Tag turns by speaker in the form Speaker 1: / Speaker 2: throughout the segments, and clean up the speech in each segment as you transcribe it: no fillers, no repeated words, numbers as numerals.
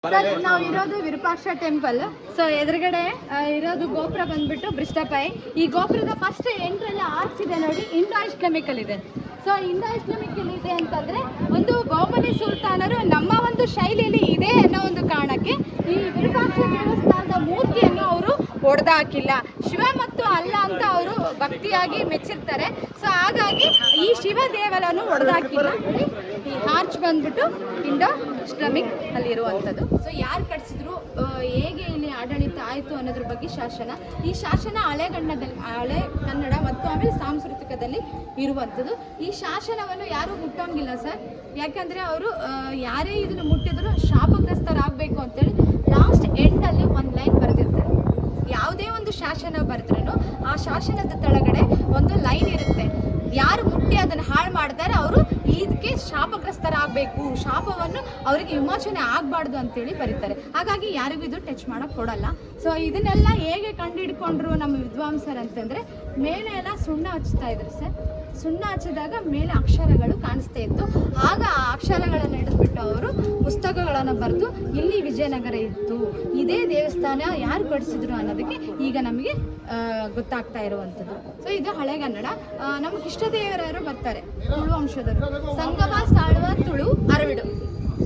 Speaker 1: Sir ನಾವು ಇರೋದು Virupaksha temple. So ಎದುರುಗಡೆ ಇರೋದು ಗೋಪುರ ಬಂದ್ಬಿಟ್ಟು ಬ್ರಿಸ್ಟಪೈ. ಈ ಗೋಪುರದ ಫಸ್ಟ್ ಎಂಟ್ರಲ್ಲಿ ಆರ್ಚ್ ಇದೆ ನೋಡಿ, ಇಂಡೋ ಇಸ್ಲಾಮಿಕಲ್ ಇದೆ. ಸೊ ಇಂಡೋ ಇಸ್ಲಾಮಿಕಲ್ ಇದೆ ಅಂತಂದ್ರೆ ಒಂದು ಬಹುಮನಿ ಸುಲ್ತಾನರು ನಮ್ಮ ಒಂದು ಶೈಲಿಯಲ್ಲಿ ಇದೆ ಅನ್ನೋ ಒಂದು ಕಾರಣಕ್ಕೆ ಈ ವಿರೂಪಾಕ್ಷ ದೇವಸ್ಥಾನದ ಮೂರ್ತಿಯನ್ನು ಅವರು ಹೊಡೆದು ಹಾಕಿಲ್ಲ. ಶಿವ ಮತ್ತು ಅಲ್ಲ ಅಂತ ಅವರು ಭಕ್ತಿಯಾಗಿ ಮೆಚ್ಚಿರ್ತಾರೆ. ಸೊ ಹಾಗಾಗಿ ಈ ಶಿವ ದೇವರನ್ನು ಹೊಡೆದು ಹಾಕಿಲ್ಲ. ಈ ಆರ್ಚ್ ಬಂದ್ಬಿಟ್ಟು ಇಂಡೋ ಇಸ್ಲಾಮಿಕ್ ಅಲ್ಲಿರುವಂಥದ್ದು. ಸೊ ಯಾರು ಕಟ್ಸಿದ್ರು, ಹೇಗೆ ಇಲ್ಲಿ ಆಡಳಿತ ಆಯಿತು ಅನ್ನೋದ್ರ ಬಗ್ಗೆ ಶಾಸನ. ಈ ಶಾಸನ ಹಳೆ ಕನ್ನಡ ಮತ್ತು ಆಮೇಲೆ ಸಾಂಸ್ಕೃತಿಕದಲ್ಲಿ ಇರುವಂಥದ್ದು. ಈ ಶಾಸನವನ್ನು ಯಾರೂ ಮುಟ್ಟೋಂಗಿಲ್ಲ ಸರ್. ಯಾಕಂದರೆ ಅವರು ಯಾರೇ ಇದನ್ನು ಮುಟ್ಟಿದ್ರು ಶಾಪಗ್ರಸ್ತರಾಗಬೇಕು ಅಂತೇಳಿ ಲಾಸ್ಟ್ ಎಂಡಲ್ಲಿ ಒಂದು ಲೈನ್ ಬರೆದಿರ್ತಾರೆ. ಯಾವುದೇ ಒಂದು ಶಾಸನ ಬರೆದ್ರೂ ಆ ಶಾಸನದ ಕೆಳಗಡೆ ಒಂದು ಲೈನ್ ಇರುತ್ತೆ. ಯಾರು ಮುಟ್ಟಿ ಅದನ್ನು ಹಾಳು ಮಾಡ್ತಾರೆ ಅವರು ಇದಕ್ಕೆ ಶಾಪಗ್ರಸ್ತರಾಗಬೇಕು, ಶಾಪವನ್ನು ಅವರಿಗೆ ವಿಮೋಚನೆ ಆಗಬಾರ್ದು ಅಂತೇಳಿ ಬರೀತಾರೆ. ಹಾಗಾಗಿ ಯಾರಿಗೂ ಇದು ಟಚ್ ಮಾಡೋಕ್ಕೆ ಕೊಡಲ್ಲ. ಸೊ ಇದನ್ನೆಲ್ಲ ಹೇಗೆ ಕಂಡುಹಿಡ್ಕೊಂಡ್ರು ನಮ್ಮ ವಿದ್ವಾಂಸರು ಅಂತಂದರೆ, ಮೇಲೆ ಎಲ್ಲ ಸುಣ್ಣ ಹಚ್ತಾ ಇದ್ರು ಸರ್. ಸುಣ್ಣ ಹಚ್ಚಿದಾಗ ಮೇಲೆ ಅಕ್ಷರಗಳು ಕಾಣಿಸ್ತಾ ಇತ್ತು. ಆಗ ಆ ಅಕ್ಷರಗಳನ್ನು ಹಿಡಿದ್ಬಿಟ್ಟು ಅವರು ಪುಸ್ತಕಗಳನ್ನು ಬರೆದು ಇಲ್ಲಿ ವಿಜಯನಗರ ಇತ್ತು, ಇದೇ ದೇವಸ್ಥಾನ ಯಾರು ಕಟ್ಟಿಸಿದ್ರು ಅನ್ನೋದಕ್ಕೆ ಈಗ ನಮಗೆ ಗೊತ್ತಾಗ್ತಾ ಇರುವಂಥದ್ದು. ಸೊ ಇದು ಹಳೆಗನ್ನಡ. ನಮ್ಮ ಕೃಷ್ಣದೇವರಾಯರು ಬರ್ತಾರೆ, ತುಳು ವಂಶದವರು, ಸಂಗಮ ಸಾಳುವ ತುಳು ಅರವಿಡು.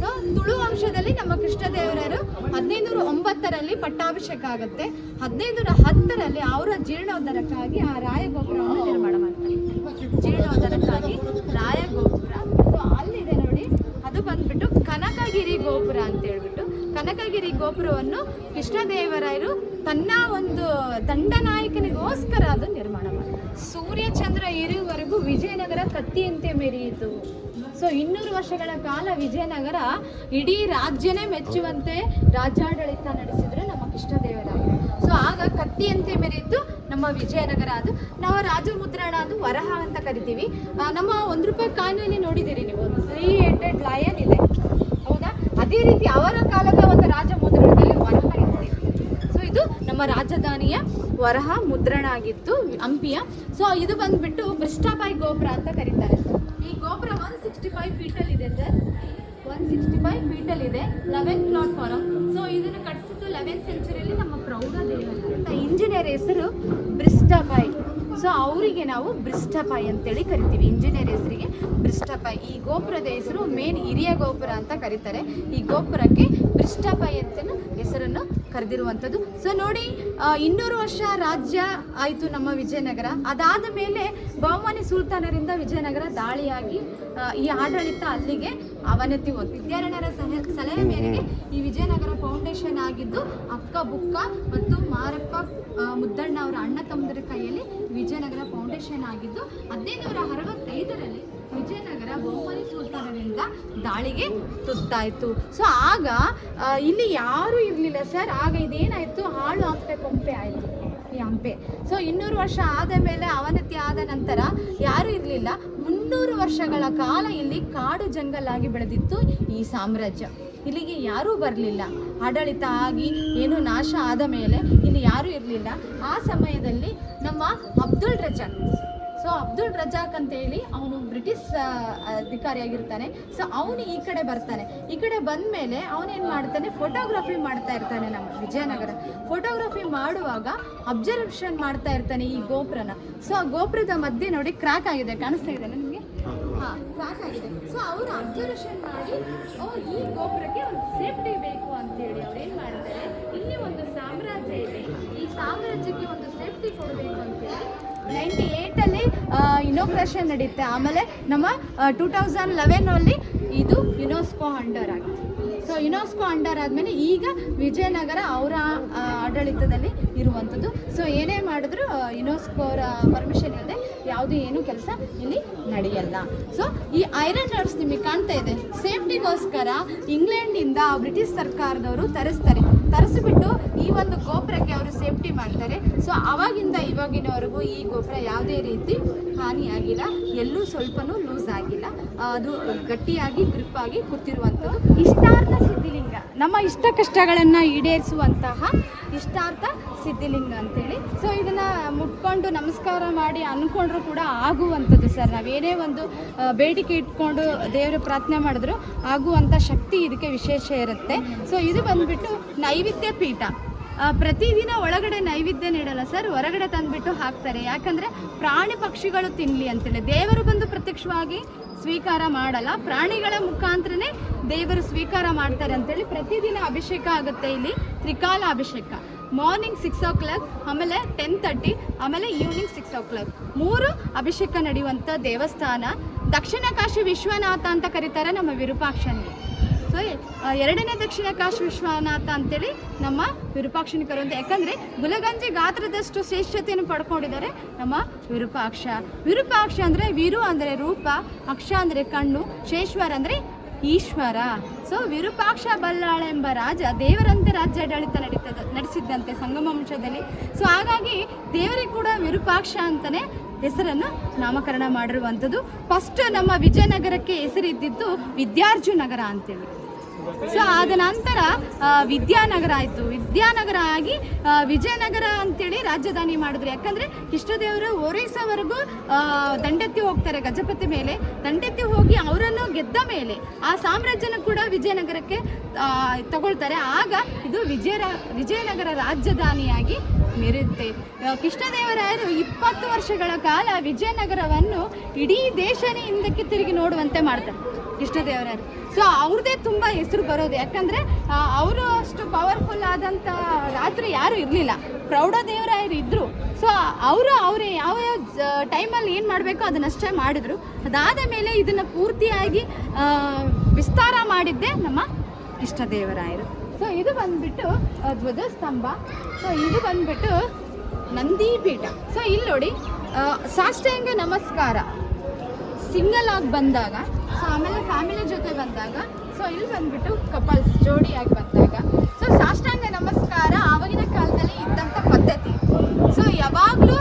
Speaker 1: ಸೊ ತುಳು ವಂಶದಲ್ಲಿ ನಮ್ಮ ಕೃಷ್ಣದೇವರಾಯರು 1509ರಲ್ಲಿ ಪಟ್ಟಾಭಿಷೇಕ ಆಗುತ್ತೆ. 1510ರಲ್ಲಿ ಅವರ ಜೀರ್ಣೋದ್ಧಾರಕ್ಕಾಗಿ ಆ ರಾಯಗೋಪುರವನ್ನು ನಿರ್ಮಾಣ ಮಾಡ್ತಾರೆ. ಜೀರ್ಣೋದ್ಧಾರಕ್ಕಾಗಿ ರಾಯಗೋಪುರ. ಸೊ ಅಲ್ಲಿದೆ ನೋಡಿ, ಅದು ಬಂದ್ಬಿಟ್ಟು ಕನಕಗಿರಿ ಗೋಪುರ ಅಂತ ಹೇಳ್ಬಿಟ್ಟು. ಕನಕಗಿರಿ ಗೋಪುರವನ್ನು ಕೃಷ್ಣದೇವರಾಯರು ತನ್ನ ಒಂದು ದಂಡನಾಯಕನಿಗೋಸ್ಕರ ಅದು ನಿರ್ಮಾಣ ಮಾಡ್ತಾರೆ. ಸೂರ್ಯ ಚಂದ್ರ ಇರುವವರೆಗೂ ವಿಜಯನಗರ ಕತ್ತಿಯಂತೆ ಮೆರೆಯಿತು. ಸೊ 200 ವರ್ಷಗಳ ಕಾಲ ವಿಜಯನಗರ ಇಡೀ ರಾಜ್ಯನೇ ಮೆಚ್ಚುವಂತೆ ರಾಜ್ಯಾಡಳಿತ ನಡೆಸಿದ್ರು ನಮ್ಮ ಕೃಷ್ಣದೇವರಾಯರು. ಸೊ ಆಗ ಕತ್ತಿಯಂತೆ ಮೆರೆಯಿತು ನಮ್ಮ ವಿಜಯನಗರ. ಅದು ನಾವು ರಾಜಮುದ್ರಣ, ಅದು ವರಹ ಅಂತ ಕರಿತೀವಿ. ನಮ್ಮ ₹1 ಕಾಯಿನಲ್ಲಿ ನೋಡಿದ್ದೀರಿ ನೀವು, 3-headed ಲಯನ್ ಇದೆ, ಹೌದಾ? ಅದೇ ರೀತಿ ಅವರ ಕಾಲದ ಒಂದು ರಾಜಮುದ್ರಣದಲ್ಲಿ ವರಹ ಇತ್ತು. ಸೊ ಇದು ನಮ್ಮ ರಾಜಧಾನಿಯ ವರಹ ಮುದ್ರಣ ಆಗಿತ್ತು, ಹಂಪಿಯ. ಸೊ ಇದು ಬಂದ್ಬಿಟ್ಟು ಬ್ರಿಸ್ಟಪೈ ಗೋಪುರ ಅಂತ ಕರೀತಾರೆ. ಈ ಗೋಪುರ 165 ಫೀಟಲ್ಲಿ ಇದೆ ಸರ್. 165 ಫೀಟಲ್ಲಿದೆ, 11 ಪ್ಲಾಟ್ಫಾರಂ. ಸೊ ಇದನ್ನು ಕಟ್ಟಿಸಿದ್ದು 11th ಸೆಂಚುರಿಯಲ್ಲಿ ನಮ್ಮ ಪ್ರೌಢದೇವರ ಇಂಜಿನಿಯರ್ ಹೆಸರು ಬ್ರಿಸ್ಟಪೈ. ಸೊ ಅವರಿಗೆ ನಾವು ಬ್ರಿಸ್ಟಪೈ ಅಂತೇಳಿ ಕರಿತೀವಿ, ಇಂಜಿನಿಯರ್ ಹೆಸರಿಗೆ ಬ್ರಿಸ್ಟಪೈ. ಈ ಗೋಪುರದ ಹೆಸರು ಮೇನ್ ಹಿರಿಯ ಗೋಪುರ ಅಂತ ಕರೀತಾರೆ. ಈ ಗೋಪುರಕ್ಕೆ ಬ್ರಿಸ್ಟಪೈ ಅಂತ ಹೆಸರನ್ನು ಕರೆದಿರುವಂಥದ್ದು. ಸೊ ನೋಡಿ, 200 ವರ್ಷ ರಾಜ್ಯ ಆಯಿತು ನಮ್ಮ ವಿಜಯನಗರ. ಅದಾದ ಮೇಲೆ ಬಹುಮನಿ ಸುಲ್ತಾನರಿಂದ ವಿಜಯನಗರ ದಾಳಿಯಾಗಿ ಈ ಆಡಳಿತ ಅಲ್ಲಿಗೆ ಅವನತಿ ಹೋಯ್ತು. ವಿದ್ಯಾರಣ್ಯರ ಸಲಹೆ ಮೇರೆಗೆ ಈ ವಿಜಯನಗರ ಫೌಂಡೇಶನ್ ಆಗಿದ್ದು ಅಕ್ಕ ಬುಕ್ಕ ಮತ್ತು ಮಾರಪ್ಪ ಮುದ್ದಣ್ಣ ಅವರ ಅಣ್ಣ ತಮ್ಮದರ ಕೈಯಲ್ಲಿ ವಿಜಯನಗರ ಫೌಂಡೇಶನ್ ಆಗಿದ್ದು 1565ರಲ್ಲಿ ವಿಜಯನಗರ ಬಹುಮನಿ ಸುಲ್ತಾನರಿಂದ ದಾಳಿಗೆ ತುತ್ತಾಯಿತು. ಸೊ ಆಗ ಇಲ್ಲಿ ಯಾರೂ ಇರಲಿಲ್ಲ ಸರ್. ಆಗ ಇದೇನಾಯಿತು, ಹಾಳು ಹಂಪೆ ಕೊಂಪೆ ಆಯಿತು ಈ ಹಂಪೆ. ಸೊ 200 ವರ್ಷ ಆದ ಮೇಲೆ ಅವನತಿ ಆದ ನಂತರ ಯಾರೂ ಇರಲಿಲ್ಲ. 300 ವರ್ಷಗಳ ಕಾಲ ಇಲ್ಲಿ ಕಾಡು ಜಂಗಲಾಗಿ ಬೆಳೆದಿತ್ತು ಈ ಸಾಮ್ರಾಜ್ಯ. ಇಲ್ಲಿಗೆ ಯಾರೂ ಬರಲಿಲ್ಲ. ಆಡಳಿತ ಆಗಿ ಏನು ನಾಶ ಆದ ಮೇಲೆ ಇಲ್ಲಿ ಯಾರೂ ಇರಲಿಲ್ಲ. ಆ ಸಮಯದಲ್ಲಿ ನಮ್ಮ ಅಬ್ದುಲ್ ರಜಾಕ್, ಸೊ ಅಬ್ದುಲ್ ರಜಾಕ್ ಅಂತ ಹೇಳಿ ಅವನು ಬ್ರಿಟಿಷ್ ಅಧಿಕಾರಿಯಾಗಿರ್ತಾನೆ. ಸೊ ಅವನು ಈ ಕಡೆ ಬರ್ತಾನೆ. ಈ ಕಡೆ ಬಂದ ಮೇಲೆ ಅವನೇನು ಮಾಡ್ತಾನೆ, ಫೋಟೋಗ್ರಫಿ ಮಾಡ್ತಾ ಇರ್ತಾನೆ ನಮ್ಮ ವಿಜಯನಗರ. ಫೋಟೋಗ್ರಫಿ ಮಾಡುವಾಗ ಅಬ್ಸರ್ವೇಷನ್ ಮಾಡ್ತಾ ಇರ್ತಾನೆ ಈ ಗೋಪುರನ. ಸೊ ಆ ಗೋಪುರದ ಮಧ್ಯೆ ನೋಡಿ ಕ್ರ್ಯಾಕ್ ಆಗಿದೆ, ಕಾಣಿಸ್ತಾ ಇದೆ ನಿಮಗೆ? ಹಾಂ, ಕ್ರ್ಯಾಕ್ ಆಗಿದೆ. ಸೊ ಅವರು ಅಬ್ಸರ್ವೇಷನ್ ಮಾಡಿ, ಈ ಗೋಪುರಕ್ಕೆ ಒಂದು ಸೇಫ್ಟಿ ಬೇಕು ಅಂತೇಳಿ ಅವ್ರು ಏನು ಮಾಡ್ತಾರೆ, ಇಲ್ಲಿ ಒಂದು ಸಾಮ್ರಾಜ್ಯ ಇದೆ, ಈ ಸಾಮ್ರಾಜ್ಯಕ್ಕೆ ಒಂದು ಸೇಫ್ಟಿ ಕೊಡಬೇಕು ಅಂತೇಳಿ 98ಲ್ಲಿ ಇನೋಗ್ರೇಷನ್ ನಡೆಯುತ್ತೆ. ಆಮೇಲೆ ನಮ್ಮ 2011ರಲ್ಲಿ ಇದು ಯುನೆಸ್ಕೋ ಅಂಡರ್ ಆಗುತ್ತೆ. ಸೊ ಯುನೆಸ್ಕೋ ಅಂಡರ್ ಆದಮೇಲೆ ಈಗ ವಿಜಯನಗರ ಅವರ ಆಡಳಿತದಲ್ಲಿ ಇರುವಂಥದ್ದು. ಸೊ ಏನೇ ಮಾಡಿದ್ರು ಯುನೆಸ್ಕೋರ ಪರ್ಮಿಷನ್ ಇಲ್ಲದೆ ಯಾವುದೇ ಏನು ಕೆಲಸ ಇಲ್ಲಿ ನಡೆಯಲ್ಲ. ಸೊ ಈ ಐರನ್ ರಾಡ್ಸ್ ನಿಮಗೆ ಕಾಣ್ತಾ ಇದೆ, ಸೇಫ್ಟಿಗೋಸ್ಕರ ಇಂಗ್ಲೆಂಡಿಂದ ಬ್ರಿಟಿಷ್ ಸರ್ಕಾರದವರು ತರಿಸಿಬಿಟ್ಟು ಈ ಒಂದು ಗೋಪುರಕ್ಕೆ ಅವರು ಸೇಫ್ಟಿ ಮಾಡ್ತಾರೆ. ಸೊ ಅವಾಗಿಂದ ಇವಾಗಿನವರೆಗೂ ಈ ಗೋಪುರ ಯಾವುದೇ ರೀತಿ ಹಾನಿಯಾಗಿಲ್ಲ, ಎಲ್ಲೂ ಸ್ವಲ್ಪನೂ ಲೂಸ್ ಆಗಿಲ್ಲ, ಅದು ಗಟ್ಟಿಯಾಗಿ ಗ್ರಿಪ್ ಆಗಿ ಕೂತಿರುವಂಥದ್ದು ಇಷ್ಟಾರ್ಥ ಸಿದ್ಧಿಲಿಂಗ, ನಮ್ಮ ಇಷ್ಟ ಕಷ್ಟಗಳನ್ನು ಈಡೇರಿಸುವಂತಹ ಇಷ್ಟಾರ್ಥ ಸಿದ್ಧಿಲಿಂಗ ಅಂತೇಳಿ. ಸೊ ಇದನ್ನು ಮುಟ್ಕೊಂಡು ನಮಸ್ಕಾರ ಮಾಡಿ ಅಂದ್ಕೊಂಡ್ರೂ ಕೂಡ ಆಗುವಂಥದ್ದು ಸರ್. ನಾವೇನೇ ಒಂದು ಬೇಡಿಕೆ ಇಟ್ಕೊಂಡು ದೇವರ ಪ್ರಾರ್ಥನೆ ಮಾಡಿದ್ರು ಆಗುವಂಥ ಶಕ್ತಿ ಇದಕ್ಕೆ ವಿಶೇಷ ಇರುತ್ತೆ. ಸೊ ಇದು ಬಂದುಬಿಟ್ಟು ನೈವೇದ್ಯ ಪೀಠ. ಪ್ರತಿದಿನ ಒಳಗಡೆ ನೈವೇದ್ಯ ನೀಡಲ್ಲ ಸರ್, ಹೊರಗಡೆ ತಂದುಬಿಟ್ಟು ಹಾಕ್ತಾರೆ. ಯಾಕಂದರೆ ಪ್ರಾಣಿ ಪಕ್ಷಿಗಳು ತಿನ್ನಲಿ ಅಂತೇಳಿ. ದೇವರು ಬಂದು ಪ್ರತ್ಯಕ್ಷವಾಗಿ ಸ್ವೀಕಾರ ಮಾಡಲ್ಲ, ಪ್ರಾಣಿಗಳ ಮುಖಾಂತರನೇ ದೇವರು ಸ್ವೀಕಾರ ಮಾಡ್ತಾರೆ ಅಂತೇಳಿ ಪ್ರತಿದಿನ ಅಭಿಷೇಕ ಆಗುತ್ತೆ ಇಲ್ಲಿ. ತ್ರಿಕಾಲ ಅಭಿಷೇಕ, ಮಾರ್ನಿಂಗ್ 6 o'clock, ಆಮೇಲೆ 10:30, ಆಮೇಲೆ ಈವ್ನಿಂಗ್ 6 o'clock 3 ಅಭಿಷೇಕ ನಡೆಯುವಂಥ ದೇವಸ್ಥಾನ. ದಕ್ಷಿಣ ಕಾಶಿ ವಿಶ್ವನಾಥ ಅಂತ ಕರೀತಾರೆ ನಮ್ಮ ವಿರೂಪಾಕ್ಷನಿಗೆ. ಸೊ 2ನೇ ದಕ್ಷಿಣ ಕಾಶಿ ವಿಶ್ವನಾಥ ಅಂತೇಳಿ ನಮ್ಮ ವಿರೂಪಾಕ್ಷನಿಗೆ ಕರುವಂಥ. ಯಾಕಂದರೆ ಗುಲಗಂಜಿ ಗಾತ್ರದಷ್ಟು ಶ್ರೇಷ್ಠತೆಯನ್ನು ಪಡ್ಕೊಂಡಿದ್ದಾರೆ ನಮ್ಮ ವಿರೂಪಾಕ್ಷ. ವಿರೂಪಾಕ್ಷ ಅಂದರೆ ವಿರು ಅಂದರೆ ರೂಪ, ಅಕ್ಷ ಅಂದರೆ ಕಣ್ಣು, ಶೇಶ್ವರ ಅಂದರೆ ಈಶ್ವರ. ಸೊ ವಿರೂಪಾಕ್ಷ ಬಲ್ಲಾಳ ಎಂಬ ರಾಜ ದೇವರಂತೆ ರಾಜ್ಯಾಡಳಿತ ನಡೆಸಿದ್ದಂತೆ ಸಂಗಮ ವಂಶದಲ್ಲಿ. ಸೊ ಹಾಗಾಗಿ ದೇವರಿಗೆ ಕೂಡ ವಿರೂಪಾಕ್ಷ ಅಂತಲೇ ಹೆಸರನ್ನು ನಾಮಕರಣ ಮಾಡಿರುವಂಥದ್ದು. ಫಸ್ಟ್ ನಮ್ಮ ವಿಜಯನಗರಕ್ಕೆ ಹೆಸರಿದ್ದಿದ್ದು ವಿದ್ಯಾರ್ಜು ನಗರ ಅಂತೇಳಿ. ಸೊ ಆದ ನಂತರ ವಿದ್ಯಾನಗರ ಆಯಿತು. ವಿದ್ಯಾನಗರ ಆಗಿ ವಿಜಯನಗರ ಅಂತೇಳಿ ರಾಜಧಾನಿ ಮಾಡಿದ್ರು. ಯಾಕಂದರೆ ಕೃಷ್ಣದೇವರು ಒರಿಸ್ಸಾವರೆಗೂ ದಂಡೆತ್ತಿ ಹೋಗ್ತಾರೆ ಗಜಪತಿ ಮೇಲೆ. ದಂಡೆತ್ತಿ ಹೋಗಿ ಅವರನ್ನು ಗೆದ್ದ ಮೇಲೆ ಆ ಸಾಮ್ರಾಜ್ಯನ ಕೂಡ ವಿಜಯನಗರಕ್ಕೆ ತಗೊಳ್ತಾರೆ. ಆಗ ಇದು ವಿಜಯನಗರ ರಾಜಧಾನಿಯಾಗಿ ಮೆರೆಯುತ್ತೆ. ಕೃಷ್ಣದೇವರಾಯರು 20 ವರ್ಷಗಳ ಕಾಲ ವಿಜಯನಗರವನ್ನು ಇಡೀ ದೇಶನೇ ಹಿಂದಕ್ಕೆ ತಿರುಗಿ ನೋಡುವಂತೆ ಮಾಡ್ತಾರೆ ಕೃಷ್ಣದೇವರಾಯರು. ಸೊ ಅವ್ರದ್ದೇ ತುಂಬ ಹೆಸರು ಬರೋದು. ಯಾಕಂದರೆ ಅವರು ಅಷ್ಟು ಪವರ್ಫುಲ್ ಆದಂಥ ರಾತ್ರಿ ಯಾರೂ ಇರಲಿಲ್ಲ, ಪ್ರೌಢದೇವರಾಯರು ಇದ್ದರು. ಸೊ ಅವರು ಯಾವ ಟೈಮಲ್ಲಿ ಏನು ಮಾಡಬೇಕೋ ಅದನ್ನಷ್ಟೇ ಮಾಡಿದರು. ಅದಾದ ಮೇಲೆ ಇದನ್ನು ಪೂರ್ತಿಯಾಗಿ ವಿಸ್ತಾರ ಮಾಡಿದ್ದೇ ನಮ್ಮ ಕೃಷ್ಣದೇವರಾಯರು. ಸೊ ಇದು ಬಂದುಬಿಟ್ಟು ಧ್ವಜಸ್ತಂಭ. ಸೊ ಇದು ಬಂದುಬಿಟ್ಟು ನಂದಿಪೀಠ. ಸೊ ಇಲ್ಲಿ ನೋಡಿ ಸಾಷ್ಟಾಂಗ ನಮಸ್ಕಾರ ಸಿಂಗಲ್ ಆಗಿ ಬಂದಾಗ, ಸೊ ಆಮೇಲೆ ಫ್ಯಾಮಿಲಿ ಜೊತೆ ಬಂದಾಗ, ಸೊ ಇಲ್ಲಿ ಬಂದುಬಿಟ್ಟು ಕಪಲ್ಸ್ ಜೋಡಿಯಾಗಿ ಬಂದಾಗ, ಸೊ ಸಾಷ್ಟಾಂಗ ನಮಸ್ಕಾರ ಆವಾಗಿನ ಕಾಲದಲ್ಲಿ ಇದ್ದಂಥ ಪದ್ಧತಿ. ಸೊ ಯಾವಾಗಲೂ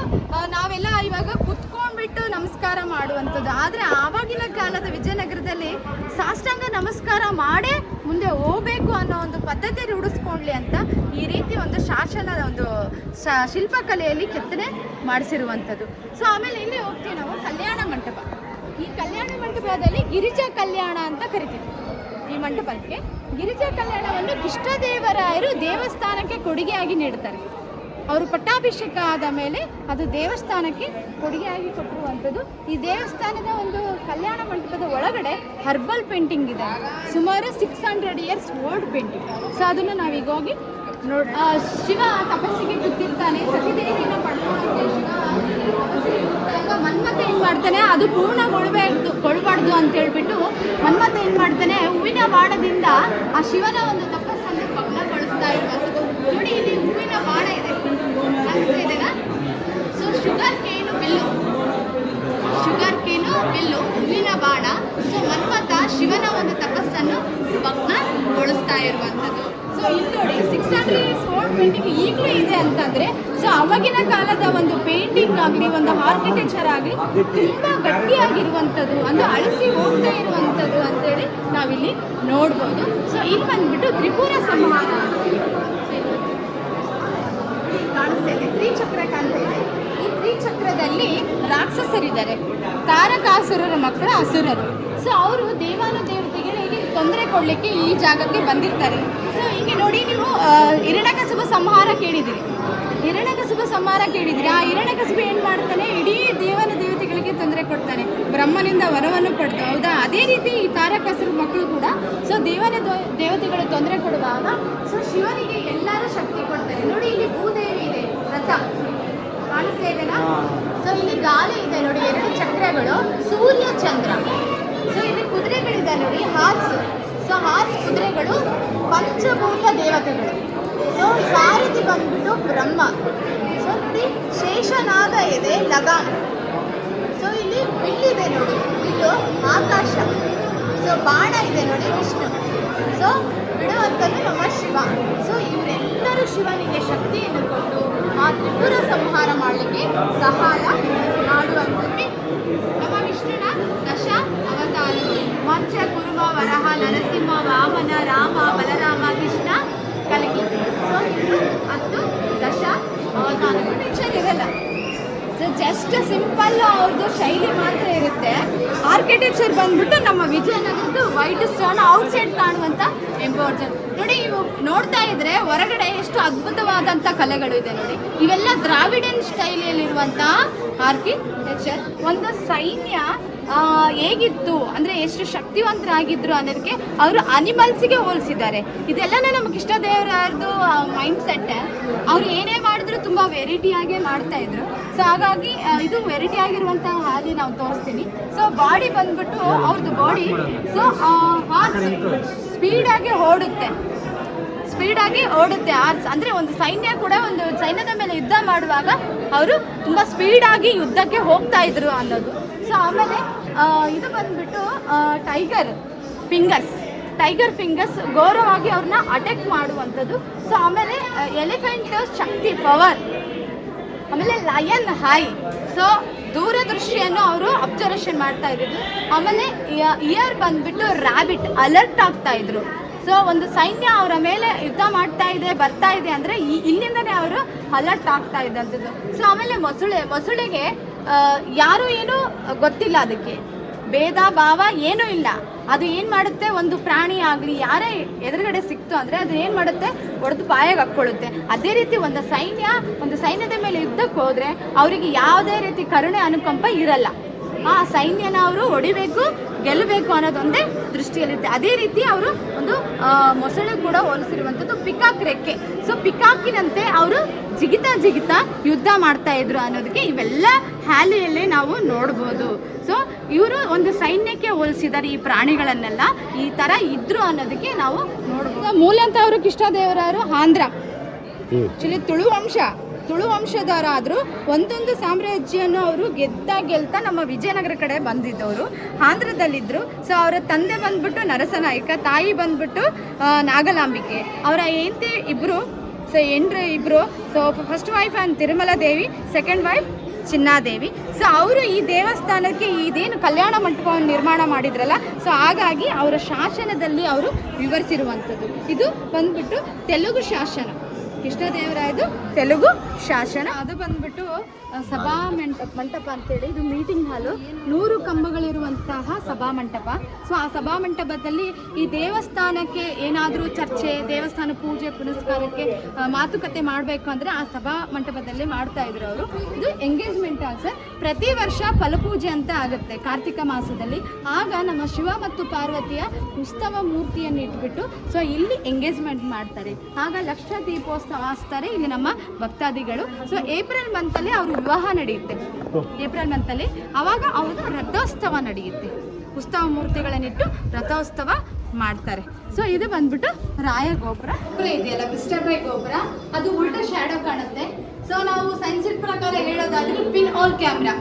Speaker 1: ನಾವೆಲ್ಲ ಇವಾಗ ಕುತ್ಕೊಂಡ್ಬಿಟ್ಟು ನಮಸ್ಕಾರ ಮಾಡುವಂಥದ್ದು. ಆದರೆ ಆವಾಗಿನ ಕಾಲದ ವಿಜಯನಗರದಲ್ಲಿ ಸಾಷ್ಟಾಂಗ ನಮಸ್ಕಾರ ಮಾಡೇ ಮುಂದೆ ಹೋಗಬೇಕು ಅನ್ನೋ ಒಂದು ಪದ್ಧತಿ ರೂಢಿಸ್ಕೊಳ್ಳಿ ಅಂತ ಈ ರೀತಿ ಒಂದು ಶಾಸನದ ಒಂದು ಶಿಲ್ಪಕಲೆಯಲ್ಲಿ ಕೆತ್ತನೆ ಮಾಡಿಸಿರುವಂಥದ್ದು. ಸೊ ಆಮೇಲೆ ಇಲ್ಲಿ ಹೋಗ್ತೀವಿ ನಾವು ಕಲ್ಯಾಣ ಮಂಟಪ. ಈ ಕಲ್ಯಾಣ ಮಂಟಪದಲ್ಲಿ ಗಿರಿಜಾ ಕಲ್ಯಾಣ ಅಂತ ಕರಿತೀವಿ. ಈ ಮಂಟಪಕ್ಕೆ ಗಿರಿಜಾ ಕಲ್ಯಾಣವನ್ನು ಕೃಷ್ಣದೇವರಾಯರು ದೇವಸ್ಥಾನಕ್ಕೆ ಕೊಡುಗೆಯಾಗಿ ನೀಡ್ತಾರೆ. ಅವರು ಪಟ್ಟಾಭಿಷೇಕ ಆದ ಮೇಲೆ ಅದು ದೇವಸ್ಥಾನಕ್ಕೆ ಕೊಡುಗೆಯಾಗಿ ಕೊಟ್ಟಿರುವಂಥದ್ದು. ಈ ದೇವಸ್ಥಾನದ ಒಂದು ಕಲ್ಯಾಣ ಮಂಟಪದ ಒಳಗಡೆ ಹರ್ಬಲ್ ಪೇಂಟಿಂಗ್ ಇದೆ, ಸುಮಾರು 600 years ಓಲ್ಡ್ ಪೇಂಟಿಂಗ್. ಸೊ ಅದನ್ನು ನಾವೀಗ ಹೋಗಿ ಶಿವ ತಪಸ್ಸಿಗೆ ಕೂತಿರ್ತಾನೆ, ಸತಿದೇವಿಯನ್ನು ಪಡ್ಕೊಳ್ಳೋಕ್ಕೆ ಶಿವ ಮನ್ಮಥ ಏನು ಮಾಡ್ತಾನೆ, ಅದು ಪೂರ್ಣಗೊಳ್ಬಾರ್ದು ಅಂತ ಹೇಳ್ಬಿಟ್ಟು ಮನ್ಮಥ ಏನು ಮಾಡ್ತಾನೆ, ಹೂವಿನ ಬಾಣದಿಂದ ಆ ಶಿವನ ಒಂದು ತಪಸ್ಸನ್ನು ಭಗ್ನಗೊಳಿಸ್ತಾ ಇರುವಂಥದ್ದು. ನೋಡಿ ಇಲ್ಲಿ ಹೂವಿನ ಬಾಣ ಇದೆ, ಇದೆನಾ? ಸೊ ಶುಗರ್ ಕೇನು ಬಿಲ್ಲು, ಹೂವಿನ ಬಾಣ. ಸೊ ಮನ್ಮಥ ಶಿವನ ಒಂದು ತಪಸ್ಸನ್ನು ಭಗ್ನಗೊಳಿಸ್ತಾ ಇರುವಂಥದ್ದು. ಸೊ ಇಲ್ಲಿ ನೋಡಿ 600 years ಓಲ್ಡ್ ಪೇಂಟಿಂಗ್ ಈಗಲೂ ಇದೆ ಅಂತಂದರೆ, ಸೊ ಅವಾಗಿನ ಕಾಲದ ಒಂದು ಪೇಂಟಿಂಗ್ ಆಗಲಿ, ಒಂದು ಆರ್ಕಿಟೆಕ್ಚರ್ ಆಗಲಿ ತುಂಬ ಗಟ್ಟಿಯಾಗಿರುವಂಥದ್ದು, ಅಂದರೆ ಅಳಿಸಿ ಹೋಗ್ತಾ ಇರುವಂಥದ್ದು ಅಂತೇಳಿ ನಾವಿಲ್ಲಿ ನೋಡ್ಬೋದು. ಸೊ ಇಲ್ಲಿ ಬಂದ್ಬಿಟ್ಟು ತ್ರಿಪುರ ಸಂಹಾರ ಕಾಣಿಸ್ತೇನೆ, ತ್ರಿಚಕ್ರ ಕಾಣ್ತಾ ಇದೆ. ಈ ತ್ರಿಚಕ್ರದಲ್ಲಿ ರಾಕ್ಷಸರಿದ್ದಾರೆ, ತಾರಕಾಸುರರ ಮಕ್ಕಳ ಅಸುರರು. ಸೊ ಅವರು ದೇವಾನುದೇವತೆಗಳಿಗೆ ತೊಂದರೆ ಕೊಡಲಿಕ್ಕೆ ಈ ಜಾಗಕ್ಕೆ ಬಂದಿರ್ತಾರೆ. ಸೊ ಹೀಗೆ ನೋಡಿ, ನೀವು ಹಿರಣ್ಯಕಶಿಪ ಸಂಹಾರ ಕೇಳಿದಿರಿ. ಆ ಹಿರಣ್ಯಕಶಿಪ ಏನು ಮಾಡ್ತಾನೆ, ಇಡೀ ದೇವತೆಗಳಿಗೆ ತೊಂದರೆ ಕೊಡ್ತಾನೆ, ಬ್ರಹ್ಮನಿಂದ ವರವನ್ನು ಪಡೆದು. ಹೌದಾ? ಅದೇ ರೀತಿ ಈ ತಾರಕಾಸುರ ಮಕ್ಕಳು ಕೂಡ ಸೊ ದೇವತೆಗಳು ತೊಂದರೆ ಕೊಡುವಾಗ ಸೊ ಶಿವನಿಗೆ ಎಲ್ಲರೂ ಶಕ್ತಿ ಕೊಡ್ತಾರೆ. ನೋಡಿ ಇಲ್ಲಿ ಭೂದೇವಿ ಇದೆ, ರಥ ಕಾಣಿಸ್ತಾ ಇದೆನಾ? ಸೊ ಇಲ್ಲಿ ಗಾಲಿ ಇದೆ ನೋಡಿ, 2 ಚಕ್ರಗಳು, ಸೂರ್ಯ ಚಂದ್ರ. ಸೊ ಇಲ್ಲಿ ಕುದುರೆಗಳಿದೆ ನೋಡಿ, ಹಾರ್ಸ್. ಸೊ ಹಾರ್ಸ್ ಕುದುರೆಗಳು ಪಂಚಭೂತ ದೇವತೆಗಳು. ಸೊ ಸಾರಥಿ ಬಂದ್ಬಿಟ್ಟು ಬ್ರಹ್ಮ. ಸೊ ನೋಡಿ ಶೇಷನಾಗ ಇದೆ, ಲಗಾನ್. ಸೊ ಇಲ್ಲಿ ಬಿಲ್ಲಿದೆ ನೋಡಿ, ಬಿಲ್ಲು ಆಕಾಶ. ಸೊ ಬಾಣ ಇದೆ ನೋಡಿ, ವಿಷ್ಣು. ಸೊ ಬಿಡುವಂಥದ್ದು ನಮ್ಮ ಶಿವ. ಸೊ ಇವರೆಲ್ಲರೂ ಶಿವನಿಗೆ ಶಕ್ತಿಯನ್ನು ಕೊಟ್ಟು ಆ ತ್ರಿಪುರ ಸಂಹಾರ ಮಾಡಲಿಕ್ಕೆ ಸಹಾಯ ಮಾಡುವಂಥದ್ದು ಅವ್ರದ್ದು ಶೈಲಿ ಮಾತ್ರ ಇರುತ್ತೆ. ಆರ್ಕಿಟೆಕ್ಚರ್ ಬಂದ್ಬಿಟ್ಟು ನಮ್ಮ ವಿಜಯನಗರದ್ದು ವೈಟ್ ಸ್ಟೋನ್ ಔಟ್ಸೈಡ್ ಕಾಣುವಂಥ ಎಂಬೋರ್ಜನ್ ನೋಡಿ. ಇವು ನೋಡ್ತಾ ಇದ್ರೆ ಹೊರಗಡೆ ಎಷ್ಟು ಅದ್ಭುತವಾದಂಥ ಕಲೆಗಳು ಇದೆ ನೋಡಿ. ಇವೆಲ್ಲ ದ್ರಾವಿಡನ್ ಸ್ಟೈಲಿಯಲ್ಲಿರುವಂಥ ಆರ್ಕಿಟೆಕ್ಚರ್. ಒಂದು ಸೈನ್ಯ ಹೇಗಿತ್ತು ಅಂದರೆ ಎಷ್ಟು ಶಕ್ತಿವಂತರಾಗಿದ್ರು ಅನ್ನೋದಕ್ಕೆ ಅವರು ಅನಿಮಲ್ಸಿಗೆ ಹೋಲಿಸಿದ್ದಾರೆ. ಇದೆಲ್ಲನೂ ನಮ್ಮ ಕೃಷ್ಣದೇವರಾಯರದು ಮೈಂಡ್ ಸೆಟ್. ಅವ್ರು ಏನೇ ಮಾಡಿದ್ರು ತುಂಬ ವೆರೈಟಿಯಾಗೇ ಮಾಡ್ತಾ ಇದ್ರು. ಸೊ ಹಾಗಾಗಿ ಇದು ವೆರೈಟಿ ಆಗಿರುವಂಥ ಹಾಗೆ ನಾವು ತೋರಿಸ್ತೀನಿ. ಸೊ ಬಾಡಿ ಬಂದ್ಬಿಟ್ಟು ಅವ್ರದ್ದು ಬಾಡಿ ಸೊ ಸ್ಪೀಡಾಗಿ ಓಡುತ್ತೆ ಆರ್ಸ್. ಅಂದರೆ ಒಂದು ಸೈನ್ಯ ಕೂಡ ಒಂದು ಸೈನ್ಯದ ಮೇಲೆ ಯುದ್ಧ ಮಾಡುವಾಗ ಅವರು ತುಂಬ ಸ್ಪೀಡಾಗಿ ಯುದ್ಧಕ್ಕೆ ಹೋಗ್ತಾ ಇದ್ರು ಅನ್ನೋದು. ಸೊ ಆಮೇಲೆ ಇದು ಬಂದ್ಬಿಟ್ಟು ಟೈಗರ್ ಫಿಂಗರ್ಸ್ ಘೋರವಾಗಿ ಅವ್ರನ್ನ ಅಟ್ಯಾಕ್ ಮಾಡುವಂಥದ್ದು. ಸೊ ಆಮೇಲೆ ಎಲಿಫೆಂಟ್ ಶಕ್ತಿ ಪವರ್, ಆಮೇಲೆ ಲಯನ್ ಹೈ. ಸೊ ದೂರದೃಷ್ಟಿಯನ್ನು ಅವರು ಅಬ್ಸರ್ವೇಷನ್ ಮಾಡ್ತಾ ಇದ್ರು. ಆಮೇಲೆ ಇಯರ್ ಬಂದ್ಬಿಟ್ಟು ರ್ಯಾಬಿಟ್ ಅಲರ್ಟ್ ಆಗ್ತಾ ಇದ್ರು. ಸೊ ಒಂದು ಸೈನ್ಯ ಅವರ ಮೇಲೆ ಯುದ್ಧ ಬರ್ತಾ ಇದೆ ಅಂದರೆ ಇಲ್ಲಿಂದನೇ ಅವರು ಅಲರ್ಟ್ ಆಗ್ತಾ ಇದ್ದಂಥದ್ದು. ಸೊ ಆಮೇಲೆ ಮೊಸಳೆಗೆ ಯಾರು ಏನೂ ಗೊತ್ತಿಲ್ಲ, ಅದಕ್ಕೆ ಭೇದ ಭಾವ ಏನೂ ಇಲ್ಲ. ಅದು ಏನು ಮಾಡುತ್ತೆ, ಒಂದು ಪ್ರಾಣಿ ಆಗಲಿ ಯಾರೇ ಎದುರುಗಡೆ ಸಿಕ್ತು ಅಂದರೆ ಅದು ಏನು ಮಾಡುತ್ತೆ, ಹೊಡೆದು ಬಾಯಾಗಿ ಹಾಕ್ಕೊಳ್ಳುತ್ತೆ. ಅದೇ ರೀತಿ ಒಂದು ಸೈನ್ಯದ ಮೇಲೆ ಯುದ್ಧಕ್ಕೆ ಹೋದರೆ ಅವರಿಗೆ ಯಾವುದೇ ರೀತಿ ಕರುಣೆ ಅನುಕಂಪ ಇರಲ್ಲ. ಆ ಸೈನ್ಯನ ಅವರು ಹೊಡಿಬೇಕು, ಗೆಲ್ಲಬೇಕು ಅನ್ನೋದೊಂದೇ ದೃಷ್ಟಿಯಲ್ಲಿರುತ್ತೆ. ಅದೇ ರೀತಿ ಅವರು ಒಂದು ಮೊಸಳೆ ಕೂಡ ಹೋಲಿಸಿರುವಂಥದ್ದು ಪಿಕಾಕ್ ರೆಕ್ಕೆ. ಸೊ ಪಿಕಾಕಿನಂತೆ ಅವರು ಜಿಗಿತಾ ಯುದ್ಧ ಮಾಡ್ತಾ ಇದ್ರು ಅನ್ನೋದಕ್ಕೆ ಇವೆಲ್ಲ ಹ್ಯಾಲಿಯಲ್ಲೇ ನಾವು ನೋಡ್ಬೋದು. ಸೊ ಇವರು ಒಂದು ಸೈನ್ಯಕ್ಕೆ ಹೋಲಿಸಿದ್ದಾರೆ ಈ ಪ್ರಾಣಿಗಳನ್ನೆಲ್ಲ, ಈ ಥರ ಇದ್ರು ಅನ್ನೋದಕ್ಕೆ ನಾವು ನೋಡ್ಬೋದು. ಮೂಲಂತ ಅವರು ಕೃಷ್ಣದೇವರಾಯರು ಆಂಧ್ರ, ಆಕ್ಚುಲಿ ತುಳು ವಂಶದವರಾದರೂ ಒಂದೊಂದು ಸಾಮ್ರಾಜ್ಯವನ್ನು ಅವರು ಗೆಲ್ತಾ ನಮ್ಮ ವಿಜಯನಗರ ಕಡೆ ಬಂದಿದ್ದವರು. ಆಂಧ್ರದಲ್ಲಿದ್ದರು. ಸೊ ಅವರ ತಂದೆ ಬಂದ್ಬಿಟ್ಟು ನರಸನಾಯಕ, ತಾಯಿ ಬಂದ್ಬಿಟ್ಟು ನಾಗಲಾಂಬಿಕೆ. ಅವರ ಹೆಂಡತಿ ಇಬ್ಬರು ಇಬ್ಬರು. So first wife and Tirumala Devi, second wife Chinnadevi. So ಅವರು ಈ ದೇವಸ್ಥಾನಕ್ಕೆ ಇದೇನು ಕಲ್ಯಾಣ ಮಂಟಪವನ್ನು ನಿರ್ಮಾಣ ಮಾಡಿದ್ರಲ್ಲ, ಸೊ ಹಾಗಾಗಿ ಅವರ ಶಾಸನದಲ್ಲಿ ಅವರು ವಿವರಿಸಿರುವಂಥದ್ದು. ಇದು ಬಂದ್ಬಿಟ್ಟು ತೆಲುಗು ಶಾಸನ, ಕೃಷ್ಣದೇವರಾಯದು ತೆಲುಗು ಶಾಸನ. ಅದು ಬಂದ್ಬಿಟ್ಟು ಸಭಾ ಮಂಟಪ ಅಂತೇಳಿ, ಇದು ಮೀಟಿಂಗ್ ಹಾಲು, 100 ಕಂಬಗಳಿರುವಂತಹ ಸಭಾ ಮಂಟಪ. ಸೊ ಆ ಸಭಾ ಮಂಟಪದಲ್ಲಿ ಈ ದೇವಸ್ಥಾನಕ್ಕೆ ಏನಾದರೂ ಚರ್ಚೆ, ದೇವಸ್ಥಾನ ಪೂಜೆ ಪುನಸ್ಕಾರಕ್ಕೆ ಮಾತುಕತೆ ಮಾಡಬೇಕು ಅಂದರೆ ಆ ಸಭಾ ಮಂಟಪದಲ್ಲಿ ಮಾಡ್ತಾ ಇದ್ರು ಅವರು. ಇದು ಎಂಗೇಜ್ಮೆಂಟ್ ಆಲ್ಸ. ಪ್ರತಿ ವರ್ಷ ಫಲಪೂಜೆ ಅಂತ ಆಗುತ್ತೆ ಕಾರ್ತಿಕ ಮಾಸದಲ್ಲಿ. ಆಗ ನಮ್ಮ ಶಿವ ಮತ್ತು ಪಾರ್ವತಿಯ ಉತ್ಸವ ಮೂರ್ತಿಯನ್ನು ಇಟ್ಬಿಟ್ಟು ಸೊ ಇಲ್ಲಿ ಎಂಗೇಜ್ಮೆಂಟ್ ಮಾಡ್ತಾರೆ. ಆಗ ಲಕ್ಷ ದೀಪೋತ್ಸವ ಹಾಸ್ತಾರೆ ಇಲ್ಲಿ ನಮ್ಮ ಭಕ್ತಾದಿಗಳು. ಸೊ ಏಪ್ರಿಲ್ ಮಂತಲ್ಲಿ ಅವರು ವಿವಾಹ ನಡೆಯುತ್ತೆ. ಏಪ್ರಿಲ್ ಮಂತಲ್ಲಿ ಅವಾಗ ಅವ್ರದ್ದು ರಥೋತ್ಸವ ನಡೆಯುತ್ತೆ. ಉತ್ಸವ ಮೂರ್ತಿಗಳನ್ನಿಟ್ಟು ರಥೋತ್ಸವ ಮಾಡ್ತಾರೆ. ಸೊ ಇದು ಬಂದ್ಬಿಟ್ಟು ರಾಯ ಗೋಪುರ ಇದೆಯಲ್ಲ, ಕ್ರಿಸ್ಟಫೈ ಗೋಪುರ, ಅದು ಉಲ್ಟಾ ಶ್ಯಾಡೋ ಕಾಣುತ್ತೆ. ಸೊ ನಾವು ಸೈನ್ಸ್ ಪ್ರಕಾರ ಹೇಳೋದಾದ್ರೆ ಪಿನ್ ಹೋಲ್ ಕ್ಯಾಮ್ರಾ,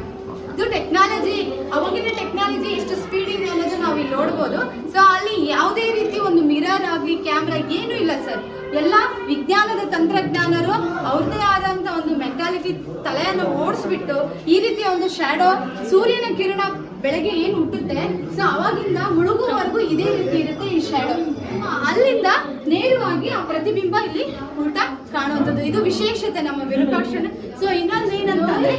Speaker 1: ಇದು ಟೆಕ್ನಾಲಜಿ, ಅವಾಗಿನ ಟೆಕ್ನಾಲಜಿ ಎಷ್ಟು ಸ್ಪೀಡ್ ಇದೆ ಅನ್ನೋದು ನಾವು ಇಲ್ಲಿ ನೋಡ್ಬೋದು. ಸೊ ಅಲ್ಲಿ ಯಾವುದೇ ರೀತಿ ಒಂದು ಮಿರರ್ ಆಗಲಿ ಕ್ಯಾಮ್ರಾ ಏನೂ ಇಲ್ಲ ಸರ್. ಎಲ್ಲ ವಿಜ್ಞಾನದ ತಂತ್ರಜ್ಞಾನರು ಅವ್ರದ್ದೇ ಆದಂಥ ಒಂದು ಮೆಂಟಾಲಿಟಿ ತಲೆಯನ್ನು ಓಡಿಸ್ಬಿಟ್ಟು ಈ ರೀತಿಯ ಒಂದು ಶ್ಯಾಡೋ, ಸೂರ್ಯನ ಕಿರಣ ಬೆಳಗ್ಗೆ ಏನು ಹುಟ್ಟುತ್ತೆ ಸೊ ಅವಾಗಿಂದ ಮುಳುಗುವವರೆಗೂ ಇದೇ ರೀತಿ ಇರುತ್ತೆ ಈ ಶ್ಯಾಡೋ. ಅಲ್ಲಿಂದ ನೇರವಾಗಿ ಆ ಪ್ರತಿಬಿಂಬ ಇಲ್ಲಿ ಉಲ್ಟಾ ಕಾಣುವಂಥದ್ದು. ಇದು ವಿಶೇಷತೆ ನಮ್ಮ ವಿರೂಪಾಕ್ಷನ. ಸೊ ಇನ್ನೊಂದು ಏನಂತಂದ್ರೆ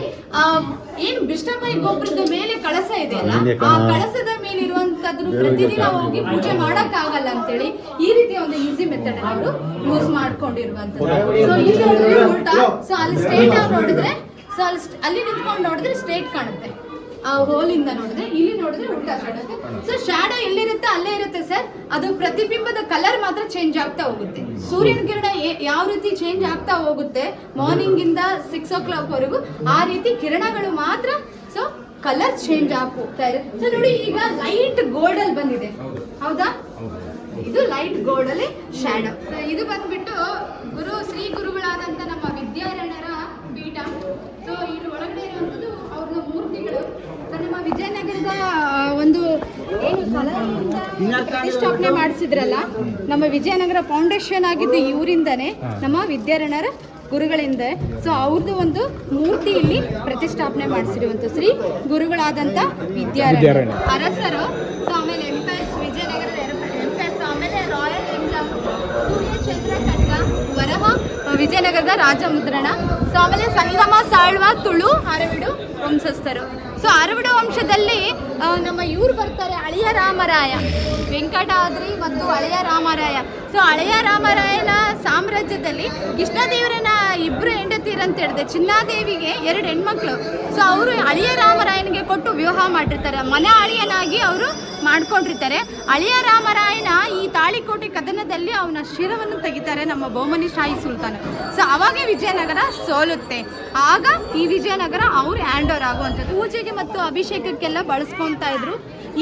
Speaker 1: ಏನು ಬಿಷ್ಟಪೈ ಗೋಪುರದ ಮೇಲೆ ಕಳಸ ಇದೆಯಲ್ಲ, ಆ ಕಳಸದ ಮೇಲೆ ಇರುವಂತದ್ದು ಪ್ರತಿದಿನ ಹೋಗಿ ಪೂಜೆ ಮಾಡಕ್ ಆಗಲ್ಲ ಅಂತೇಳಿ ಈ ರೀತಿಯ ಒಂದು ಈಸಿ ಮೆಥಡ್ ಅವರು ಯೂಸ್ ಮಾಡ್ಕೊಂಡಿರುವಂತದ್ದು. ಸೊ ಇಲ್ಲಿ ಉಲ್ಟಾ, ಸೊ ಅಲ್ಲಿ ಸ್ಟ್ರೇಟ್ ಆಗಿ ನೋಡಿದ್ರೆ, ಸೊ ಅಲ್ಲಿ ನಿಂತ್ಕೊಂಡು ನೋಡಿದ್ರೆ ಸ್ಟ್ರೇಟ್ ಕಾಣುತ್ತೆ, ಆ ಹೋಲಿಂದ ನೋಡಿದ್ರೆ. ಇಲ್ಲಿ ನೋಡಿದ್ರೆ ಉಲ್ಟಾ ಕಾಣುತ್ತೆ. ಸೊ ಶ್ಯಾಡೋ ಎಲ್ಲಿರುತ್ತೆ ಅಲ್ಲೇ ಇರುತ್ತೆ ಸರ್. ಅದು ಪ್ರತಿಬಿಂಬದ ಕಲರ್ ಮಾತ್ರ ಚೇಂಜ್ ಆಗ್ತಾ ಹೋಗುತ್ತೆ. ಸೂರ್ಯನ ಕಿರಣ ಯಾವ ರೀತಿ ಚೇಂಜ್ ಆಗ್ತಾ ಹೋಗುತ್ತೆ ಮಾರ್ನಿಂಗ್ ಇಂದ 6 o'clock ವರೆಗೂ, ಆ ರೀತಿ ಕಿರಣಗಳು ಮಾತ್ರ ಸೊ ಕಲರ್ ಚೇಂಜ್ ಆಗ್ತಾ ಇದೆ. ಸೊ ನೋಡಿ ಈಗ ಲೈಟ್ ಗೋಲ್ಡ್ ಅಲ್ಲಿ ಬಂದಿದೆ, ಹೌದಾ? ಇದು ಲೈಟ್ ಗೋಲ್ಡ್ ಅಲ್ಲಿ ಶ್ಯಾಡೋ. ಇದು ಬಂದ್ಬಿಟ್ಟು ಶ್ರೀ ಗುರುಗಳಾದಂತ ನಮ್ಮ ವಿದ್ಯಾರಣ್ಯರ ಪೀಠ. ಸೊ ಇದು ಒಳಗಡೆ ಇರುವಂತದ್ದು ಅವ್ರ ಮೂರ್ತಿಗಳು. ನಮ್ಮ ವಿಜಯನಗರದ ಒಂದು ಏನು ಪ್ರತಿಷ್ಠಾಪನೆ ಮಾಡಿಸಿದ್ರಲ್ಲ, ನಮ್ಮ ವಿಜಯನಗರ ಫೌಂಡೇಶನ್ ಆಗಿದ್ದು ಇವರಿಂದನೇ, ನಮ್ಮ ವಿದ್ಯಾರಣ್ಯರ ಗುರುಗಳಿಂದ. ಸೊ ಅವ್ರದ್ದು ಒಂದು ಮೂರ್ತಿ ಇಲ್ಲಿ ಪ್ರತಿಷ್ಠಾಪನೆ ಮಾಡಿಸಿರುವಂತ ಶ್ರೀ ಗುರುಗಳಾದಂತ ವಿದ್ಯಾರಣ್ಯ ಅರಸರು. ಸೊ ಆಮೇಲೆ ಎಂಪೈರ್ಸ್, ವಿಜಯನಗರದ ಎಂಪೈರ್ಸ್, ಆಮೇಲೆ ರಾಯಲ್ ಎಂಬ್ಲಮ್, ಸೂರ್ಯಚಂದ್ರ ಖಡ್ಗ, ವರಹ ವಿಜಯನಗರದ ರಾಜಮುದ್ರಣ. ಸೊ ಆಮೇಲೆ ಸಂಗಮ, ಸಾಳ್ವ, ತುಳು, ಅರವಿಡು ವಂಶಸ್ಥರು. ಸೊ ಅರವಿಡ ವಂಶದಲ್ಲಿ ನಮ್ಮ ಇವ್ರು ಬರ್ತಾರೆ, ಅಳಿಯ ರಾಮರಾಯ, ವೆಂಕಟಾದ್ರಿ ಮತ್ತು ಅಳಿಯ ರಾಮರಾಯ. ಸೊ ಅಳಿಯ ರಾಮರಾಯನ ಸಾಮ್ರಾಜ್ಯದಲ್ಲಿ ಕೃಷ್ಣದೇವರನ್ನ ಇಬ್ಬರು ಹೆಂಡತೀರಂತ ಹೇಳಿದೆ, ಚಿನ್ನಾದೇವಿಗೆ 2 ಹೆಣ್ಮಕ್ಳು. ಸೊ ಅವರು ಅಳಿಯ ರಾಮರಾಯನಿಗೆ ಕೊಟ್ಟು ವಿವಾಹ ಮಾಡಿರ್ತಾರೆ, ಮನೆ ಅಳಿಯನಾಗಿ ಅವರು ಮಾಡ್ಕೊಂಡಿರ್ತಾರೆ. ಅಳಿಯ ರಾಮರಾಯನ ಈ ತಾಳಿಕೋಟೆ ಕದನದಲ್ಲಿ ಅವನ ಶಿರವನ್ನು ತೆಗಿತಾರೆ ನಮ್ಮ ಬಹುಮನಿ ಶಾಹಿ ಸುಲ್ತಾನ. ಸೊ ಅವಾಗ ವಿಜಯನಗರ ಸೋಲುತ್ತೆ. ಆಗ ಈ ವಿಜಯನಗರ ಅವ್ರು ಹ್ಯಾಂಡ್ ಓವರ್ ಆಗುವಂಥದ್ದು. ಪೂಜೆಗೆ ಮತ್ತು ಅಭಿಷೇಕಕ್ಕೆಲ್ಲ ಬಳಸ್ಕೊತಾ ಇದ್ರು.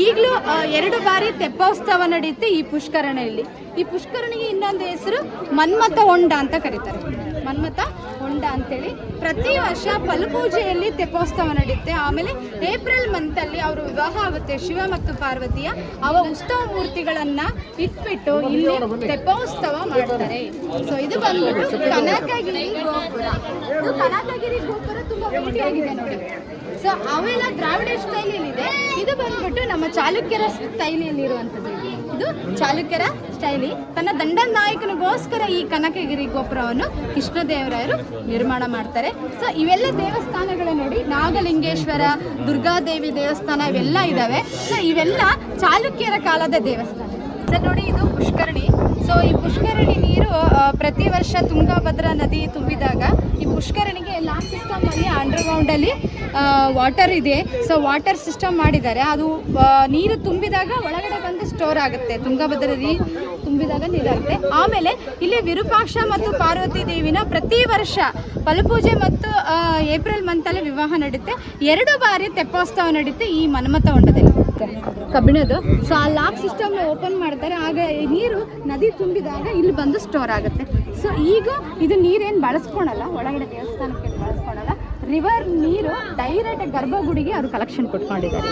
Speaker 1: ಈಗಲೂ 2 ಬಾರಿ ತೆಪ್ಪೋತ್ಸವ ನಡೆಯುತ್ತೆ ಈ ಪುಷ್ಕರಣಿಯಲ್ಲಿ. ಈ ಪುಷ್ಕರಣಿಗೆ ಇನ್ನೊಂದು ಹೆಸರು ಮನ್ಮಥ ಹೊಂಡ ಅಂತ ಕರೀತಾರೆ, ಮನ್ಮಥ ಹೊಂಡ ಅಂತೇಳಿ. ಪ್ರತಿ ವರ್ಷ ಫಲಪೂಜೆಯಲ್ಲಿ ತೆಪ್ಪೋತ್ಸವ ನಡೆಯುತ್ತೆ. ಆಮೇಲೆ ಏಪ್ರಿಲ್ ಮಂತಲ್ಲಿ ಅವರು ವಿವಾಹ ಆಗುತ್ತೆ, ಶಿವ ಮತ್ತು ಪಾರ್ವತಿಯ. ಅವ ಉತ್ಸವ ಮೂರ್ತಿಗಳನ್ನು ಇಟ್ಬಿಟ್ಟು ಇಲ್ಲಿ ತೆಪ್ಪೋತ್ಸವ ಮಾಡ್ತಾರೆ. ಸೊ ಇದು ಬಂದ್ಬಿಟ್ಟು ಕನಕಗಿರಿ ಗೋಪುರ. ಇದು ಕನಕಗಿರಿ ಗೋಪುರ ತುಂಬ ಭೇಟಿಯಾಗಿದೆ ನೋಡಿ. ಸೊ ಅವೆಲ್ಲ ದ್ರಾವಿಡ ಸ್ಟೈಲಿದೆ. ಇದು ಬಂದ್ಬಿಟ್ಟು ನಮ್ಮ ಚಾಲುಕ್ಯರ ಸ್ಟೈಲಿಯಲ್ಲಿ ಇರುವಂಥದ್ದು. ಇದು ಚಾಲುಕ್ಯರ ಶೈಲಿ. ತನ್ನ ದಂಡನಾಯಕನಿಗೋಸ್ಕರ ಈ ಕನಕಗಿರಿ ಗೋಪುರವನ್ನು ಕೃಷ್ಣದೇವರಾಯರು ನಿರ್ಮಾಣ ಮಾಡ್ತಾರೆ. ಸೊ ಇವೆಲ್ಲ ದೇವಸ್ಥಾನಗಳು ನೋಡಿ, ನಾಗಲಿಂಗೇಶ್ವರ, ದುರ್ಗಾದೇವಿ ದೇವಸ್ಥಾನ ಇವೆಲ್ಲ ಇದ್ದಾವೆ. ಸೊ ಇವೆಲ್ಲ ಚಾಲುಕ್ಯರ ಕಾಲದ ದೇವಸ್ಥಾನ. ಸರ್ ನೋಡಿ, ಇದು ಪುಷ್ಕರಣಿ. ಸೊ ಈ ಪುಷ್ಕರಣಿ ನೀರು ಪ್ರತಿ ವರ್ಷ ತುಂಗಭದ್ರಾ ನದಿ ತುಂಬಿದಾಗ ಈ ಪುಷ್ಕರಣಿಗೆ ಲಾಕ್ ಸಿಸ್ಟಮಲ್ಲಿ ಅಂಡರ್ಗ್ರೌಂಡಲ್ಲಿ ವಾಟರ್ ಇದೆ. ಸೊ ವಾಟರ್ ಸಿಸ್ಟಮ್ ಮಾಡಿದ್ದಾರೆ. ಅದು ನೀರು ತುಂಬಿದಾಗ ಒಳಗಡೆ ಬಂದು ಸ್ಟೋರ್ ಆಗುತ್ತೆ, ತುಂಗಭದ್ರಾ ನೀರು ತುಂಬಿದಾಗ ನೀರಾಗುತ್ತೆ. ಆಮೇಲೆ ಇಲ್ಲಿ ವಿರೂಪಾಕ್ಷ ಮತ್ತು ಪಾರ್ವತಿ ದೇವಿನ ಪ್ರತಿ ವರ್ಷ ಫಲಪೂಜೆ ಮತ್ತು ಏಪ್ರಿಲ್ ಮಂತಲ್ಲಿ ವಿವಾಹ ನಡೆಯುತ್ತೆ. 2 ಬಾರಿ ತೆಪ್ಪೋತ್ಸವ ನಡೆಯುತ್ತೆ ಈ ಮನ್ಮಥ ಹೊಂಡದಲ್ಲಿ, ಕಬ್ಬಿಣದ್ದು. ಸೊ ಆ ಲಾಕ್ ಸಿಸ್ಟಮ್ ಓಪನ್ ಮಾಡ್ತಾರೆ. ಆಗ ಈ ನೀರು ನದಿ ತುಂಬಿದಾಗ ಇಲ್ಲಿ ಬಂದು ಸ್ಟೋರ್ ಆಗುತ್ತೆ. ಸೊ ಈಗ ಇದು ನೀರೇನು ಬಳಸ್ಕೊಳಲ್ಲ, ಒಳಗಡೆ ದೇವಸ್ಥಾನಕ್ಕೆ ಬಳಸ್ಕೊಳಲ್ಲ. ರಿವರ್ ನೀರು ಡೈರೆಕ್ಟ್ ಗರ್ಭಗುಡಿಗೆ ಅವರು ಕಲೆಕ್ಷನ್ ಕೊಟ್ಕೊಂಡಿದ್ದಾರೆ.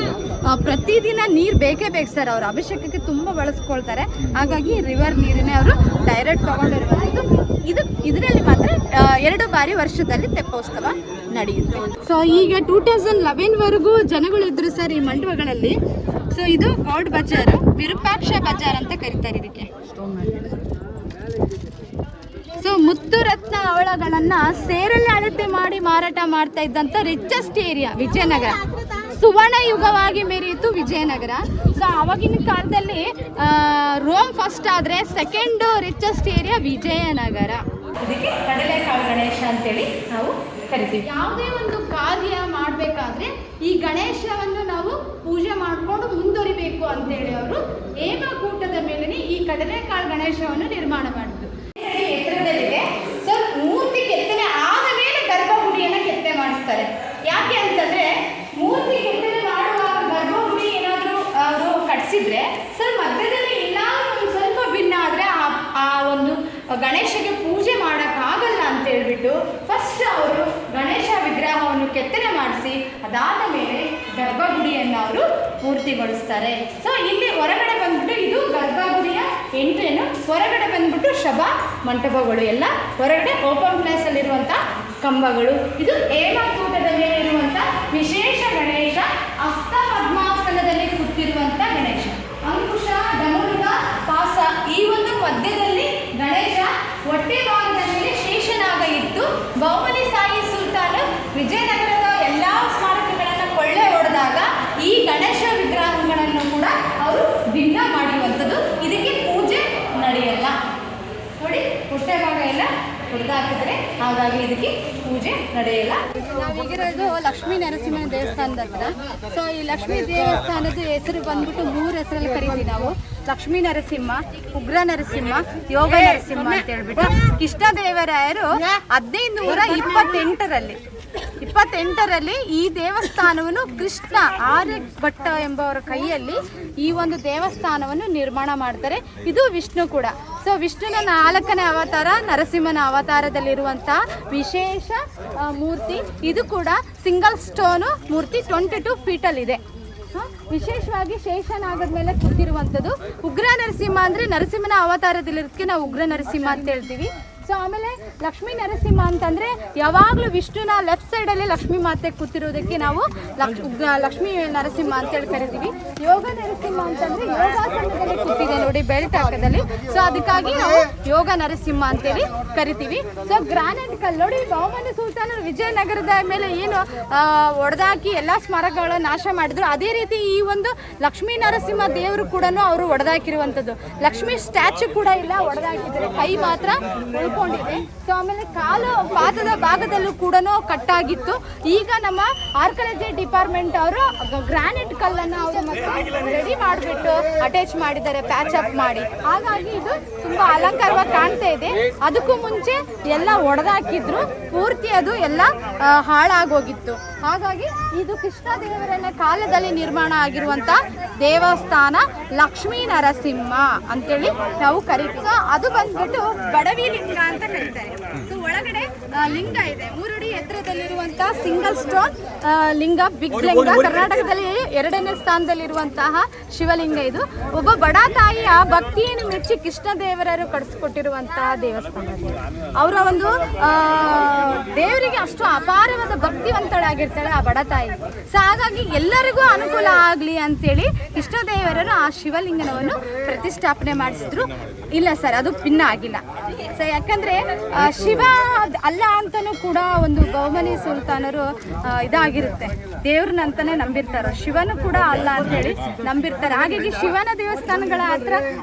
Speaker 1: ಪ್ರತಿದಿನ ನೀರು ಬೇಕೇ ಬೇಕು ಸರ್, ಅವರು ಅಭಿಷೇಕಕ್ಕೆ ತುಂಬ ಬಳಸ್ಕೊಳ್ತಾರೆ. ಹಾಗಾಗಿ ರಿವರ್ ನೀರನ್ನೇ ಅವರು ಡೈರೆಕ್ಟ್ ತಗೊಂಡಿರ್ಬೋದು. ಇದರಲ್ಲಿ ಮಾತ್ರ 2 ಬಾರಿ ವರ್ಷದಲ್ಲಿ ತೆಪ್ಪೋತ್ಸವ ನಡೆಯುತ್ತೆ. ಸೊ ಈಗ 2011ವರೆಗೂ ಜನಗಳಿದ್ರು ಸರ್ ಈ ಮಂಟಪಗಳಲ್ಲಿ. ಸೊ ಇದು ಗೌಡ್ ಬಜಾರು, ವಿರೂಪಾಕ್ಷ ಬಜಾರ್ ಅಂತ ಕರೀತಾರೆ ಇದಕ್ಕೆ. ಸೊ ಮುತ್ತು ರತ್ನ ಅವಳಗಳನ್ನ ಸೇರಲ್ಲಿ ಅಳತೆ ಮಾಡಿ ಮಾರಾಟ ಮಾಡ್ತಾ ಇದ್ದಂಥ ರಿಚೆಸ್ಟ್ ಏರಿಯಾ ವಿಜಯನಗರ. ಸುವರ್ಣ ಯುಗವಾಗಿ ಮೆರೆಯಿತು ವಿಜಯನಗರ. ಸೊ ಆವಾಗಿನ ಕಾಲದಲ್ಲಿ ರೋಮ್ ಫಸ್ಟ್ ಆದರೆ ಸೆಕೆಂಡ್ ರಿಚೆಸ್ಟ್ ಏರಿಯಾ ವಿಜಯನಗರ. ಇದಕ್ಕೆ ಕಡಲೆಕಾಳು ಗಣೇಶ ಅಂತೇಳಿ ನಾವು ಕರಿತೀವಿ. ಯಾವುದೇ ಒಂದು ಕಾರ್ಯ ಮಾಡಬೇಕಾದ್ರೆ ಈ ಗಣೇಶವನ್ನು ನಾವು ಪೂಜೆ ಮಾಡಿಕೊಂಡು ಮುಂದುವರಿಬೇಕು ಅಂತೇಳಿ ಅವರು ಹೇಮಕೂಟದ ಮೇಲೆ ಈ ಕಡಲೆಕಾಳು ಗಣೇಶವನ್ನು ನಿರ್ಮಾಣ ಮಾಡಿದ್ರು. ಎತ್ತರದಲ್ಲಿದೆ. ಸೊ ಮೂರ್ತಿ ಕೆತ್ತನೆ ಆದ ಮೇಲೆ ಗರ್ಭಗುಡಿಯನ್ನು ಕೆತ್ತನೆ ಮಾಡಿಸ್ತಾರೆ. ಯಾಕೆ ಅಂತಂದರೆ ಮೂರ್ತಿ ಕೆತ್ತನೆ ಮಾಡುವಾಗ ಗರ್ಭಗುಡಿ ಏನಾದರೂ ಅವರು ಕಟ್ಸಿದ್ರೆ ಸರ್ ಮಧ್ಯದಲ್ಲಿ ಏನಾದರೂ ಸ್ವಲ್ಪ ಭಿನ್ನ ಆದರೆ ಆ ಒಂದು ಗಣೇಶಗೆ ಪೂಜೆ ಮಾಡೋಕ್ಕಾಗಲ್ಲ ಅಂತ ಹೇಳ್ಬಿಟ್ಟು ಫಸ್ಟ್ ಅವರು ಗಣೇಶ ವಿಗ್ರಹವನ್ನು ಕೆತ್ತನೆ ಮಾಡಿಸಿ ಅದಾದ ಮೇಲೆ ಗರ್ಭಗುಡಿಯನ್ನು ಅವರು ಪೂರ್ತಿಗೊಳಿಸ್ತಾರೆ. ಸೊ ಇಲ್ಲಿ ಹೊರಗಡೆ ಬಂದ್ಬಿಟ್ಟು ಇದು ಗರ್ಭಗುಡಿಯ ಎಂಟ್ರೇನು, ಹೊರಗಡೆ ಬಂದ್ಬಿಟ್ಟು ಸಭಾ ಮಂಟಪಗಳು ಎಲ್ಲ ಹೊರಗಡೆ ಓಪನ್ ಪ್ಲೇಸಲ್ಲಿರುವಂಥ ಕಂಬಗಳು. ಇದು ಹೇಮಕೂಟದ ಮೇಲೆ ಇರುವಂಥ ವಿಶೇಷ ಗಣೇಶ, ಹಸ್ತ ಪದ್ಮಾಸನದಲ್ಲಿ ಕೂತಿರುವಂಥ ಗಣೇಶ. ಅಂಕುಶ, ಡಮರುಗ, ಪಾಸ ಈ ಒಂದು ಮಧ್ಯದಲ್ಲಿ ಗಣೇಶ, ಹೊಟ್ಟೆ ಭಾಗದ ಮೇಲೆ ಶೇಷನಾಗ ಇತ್ತು. ಬಹುಮನಿ ಶಾಹಿ ಸುಲ್ತಾನ ವಿಜಯನಗರದ ಎಲ್ಲ ಸ್ಮಾರಕಗಳನ್ನು ಕೊಳ್ಳೆ ಹೊಡೆದಾಗ ಈ ಗಣೇಶ ವಿಗ್ರಹಗಳನ್ನು ಕೂಡ ಅವರು ಭಿನ್ನ ಮಾಡಿರುವಂಥದ್ದು. ಇದಕ್ಕೆ ಪೂಜೆ ನಡೆಯಲ್ಲ ನೋಡಿ, ಹೊಟ್ಟೆ ಭಾಗ ಎಲ್ಲ ಹೊಡೆದಾಕಿದ್ರೆ, ಹಾಗಾಗಿ ಇದಕ್ಕೆ ಪೂಜೆ ನಡೆಯಲ್ಲ. ನಾವೀಗಿರೋದು ಲಕ್ಷ್ಮೀ ನರಸಿಂಹನ ದೇವಸ್ಥಾನದ ಹತ್ರ. ಸೊ ಈ ಲಕ್ಷ್ಮೀ ದೇವಸ್ಥಾನದ ಹೆಸರು ಬಂದ್ಬಿಟ್ಟು 3 ಹೆಸರಲ್ಲಿ ಕರಿತೀವಿ ನಾವು. ಲಕ್ಷ್ಮೀ ನರಸಿಂಹ, ಉಗ್ರ ನರಸಿಂಹ, ಯೋಗ ನರಸಿಂಹ ಅಂತ ಹೇಳ್ಬಿಟ್ಟು. ಕೃಷ್ಣದೇವರಾಯರು 1528ರಲ್ಲಿ ಈ ದೇವಸ್ಥಾನವನ್ನು ಕೃಷ್ಣ ಆರ್ಯಭಟ್ಟ ಎಂಬವರ ಕೈಯಲ್ಲಿ ಈ ಒಂದು ದೇವಸ್ಥಾನವನ್ನು ನಿರ್ಮಾಣ ಮಾಡ್ತಾರೆ. ಇದು ವಿಷ್ಣು ಕೂಡ. ಸೊ ವಿಷ್ಣುನ 4ನೇ ಅವತಾರ ನರಸಿಂಹನ ಅವತಾರದಲ್ಲಿರುವಂಥ ವಿಶೇಷ ಮೂರ್ತಿ. ಇದು ಕೂಡ ಸಿಂಗಲ್ ಸ್ಟೋನು ಮೂರ್ತಿ, 22 ಫೀಟಲ್ಲಿದೆ. ವಿಶೇಷವಾಗಿ ಶೇಷನಾಗದ ಮೇಲೆ ಕೂತಿರುವಂಥದ್ದು. ಉಗ್ರ ನರಸಿಂಹ ಅಂದರೆ ನರಸಿಂಹನ ಅವತಾರದಲ್ಲಿರೋದಕ್ಕೆ ನಾವು ಉಗ್ರ ನರಸಿಂಹ ಅಂತ ಹೇಳ್ತೀವಿ. ಸೊ ಆಮೇಲೆ ಲಕ್ಷ್ಮೀ ನರಸಿಂಹ ಅಂತಂದರೆ ಯಾವಾಗಲೂ ವಿಷ್ಣುನ ಲೆಫ್ಟ್ ಸೈಡಲ್ಲಿ ಲಕ್ಷ್ಮೀ ಮಾತೆ ಕೂತಿರೋದಕ್ಕೆ ನಾವು ಲಕ್ಷ್ಮೀ ನರಸಿಂಹ ಅಂತೇಳಿ ಕರಿತೀವಿ. ಯೋಗ ನರಸಿಂಹ ಅಂತಂದರೆ ಯೋಗಾಸನದಲ್ಲಿ ಕೂತಿದೆ ನೋಡಿ ಬೆಲ್ಟ್ ಹಾಕದಲ್ಲಿ, ಸೊ ಅದಕ್ಕಾಗಿ ನಾವು ಯೋಗ ನರಸಿಂಹ ಅಂತೇಳಿ ಕರಿತೀವಿ. ಸೊ ಗ್ರಾನೈಟ್ ಕಲ್ಲು ನೋಡಿ, ಬಹುಮನಿ ಸುಲ್ತಾನರು ವಿಜಯನಗರದ ಮೇಲೆ ಏನು ಒಡೆದಾಕಿ ಎಲ್ಲ ಸ್ಮಾರಕಗಳ ನಾಶ ಮಾಡಿದ್ರು, ಅದೇ ರೀತಿ ಈ ಒಂದು ಲಕ್ಷ್ಮೀ ನರಸಿಂಹ ದೇವರು ಕೂಡ ಅವರು ಒಡೆದಾಕಿರುವಂಥದ್ದು. ಲಕ್ಷ್ಮೀ ಸ್ಟ್ಯಾಚು ಕೂಡ ಇಲ್ಲ, ಒಡೆದಾಕಿದ್ದಾರೆ, ಕೈ ಮಾತ್ರ ಉಳ್ಕೊಂಡಿದೆ. ಸೊ ಆಮೇಲೆ ಪಾದದ ಭಾಗದಲ್ಲೂ ಕೂಡ ಕಟ್ಟಾಗಿತ್ತು. ಈಗ ನಮ್ಮ ಆರ್ಕಿಯಾಲಜಿ ಡಿಪಾರ್ಟ್ಮೆಂಟ್ ಅವರು ಗ್ರಾನೈಟ್ ಕಲ್ಲನ್ನು ಅವರು ಮತ್ತೆ ರೆಡಿ ಮಾಡಿಬಿಟ್ಟು ಅಟ್ಯಾಚ್ ಮಾಡಿದ್ದಾರೆ, ಪ್ಯಾಚ್ ಅಪ್ ಮಾಡಿ. ಹಾಗಾಗಿ ಇದು ತುಂಬಾ ಅಲಂಕಾರವಾಗಿ ಕಾಣ್ತಾ ಇದೆ. ಅದಕ್ಕೂ ಮುಂಚೆ ಎಲ್ಲ ಒಡೆದಾಕಿದ್ರು, ಪೂರ್ತಿ ಅದು ಎಲ್ಲ ಹಾಳಾಗೋಗಿತ್ತು. ಹಾಗಾಗಿ ಇದು ಕೃಷ್ಣ ದೇವರನ್ನ ಕಾಲದಲ್ಲಿ ನಿರ್ಮಾಣ ಆಗಿರುವಂತ ದೇವಸ್ಥಾನ ಲಕ್ಷ್ಮೀ ನರಸಿಂಹ ಅಂತೇಳಿ ನಾವು ಕರೀತೀವಿ. ಸೊ ಅದು ಬಂದ್ಬಿಟ್ಟು ಬಡವಿ ಲಿಂಗ ಅಂತ ಕರೀತಾರೆ. ಸೊ ಒಳಗಡೆ ಲಿಂಗ ಇದೆ, 3 ಅಡಿ ಎತ್ತರದಲ್ಲಿರುವಂತಹ ಸಿಂಗಲ್ ಸ್ಟೋನ್ ಲಿಂಗ, ಬಿಗ್ ಲಿಂಗ. ಕರ್ನಾಟಕದಲ್ಲಿ 2ನೇ ಸ್ಥಾನದಲ್ಲಿರುವಂತಹ ಶಿವಲಿಂಗ ಇದು. ಒಬ್ಬ ಬಡ ತಾಯಿಯ ಭಕ್ತಿಯನ್ನು ಮೆಚ್ಚಿ ಕೃಷ್ಣ ದೇವರರು ಕಡಿಸ್ಕೊಟ್ಟಿರುವಂತಹ ದೇವಸ್ಥಾನ. ಅವರ ಒಂದು ದೇವರಿಗೆ ಅಷ್ಟು ಅಪಾರವಾದ ಭಕ್ತಿವಂತಳಾಗಿರ್ತಾಳೆ ಆ ಬಡ ತಾಯಿ. ಸೊ ಹಾಗಾಗಿ ಎಲ್ಲರಿಗೂ ಅನುಕೂಲ ಆಗಲಿ ಅಂತೇಳಿ ಕೃಷ್ಣ ದೇವರರು ಆ ಶಿವಲಿಂಗನವನ್ನು ಪ್ರತಿಷ್ಠಾಪನೆ ಮಾಡಿಸಿದ್ರು. ಇಲ್ಲ ಸರ್, ಅದು ಭಿನ್ನ ಆಗಿಲ್ಲ. ಸೊ ಯಾಕಂದ್ರೆ ಶಿವ ಅಲ್ಲ ಅಂತನೂ ಕೂಡ ಒಂದು ಬಹುಮನಿ ಸುಲ್ತಾನರು ಇದಾಗಿರುತ್ತೆ, ದೇವ್ರನ್ನಂತಾನೆ ನಂಬಿರ್ತಾರೋ, ಶಿವನು ಕೂಡ ಅಲ್ಲ ಅಂತ ಹೇಳಿ ನಂಬಿರ್ತಾರೆ. ಹಾಗಾಗಿ ಶಿವನ ದೇವಸ್ಥಾನಗಳ ಹತ್ರ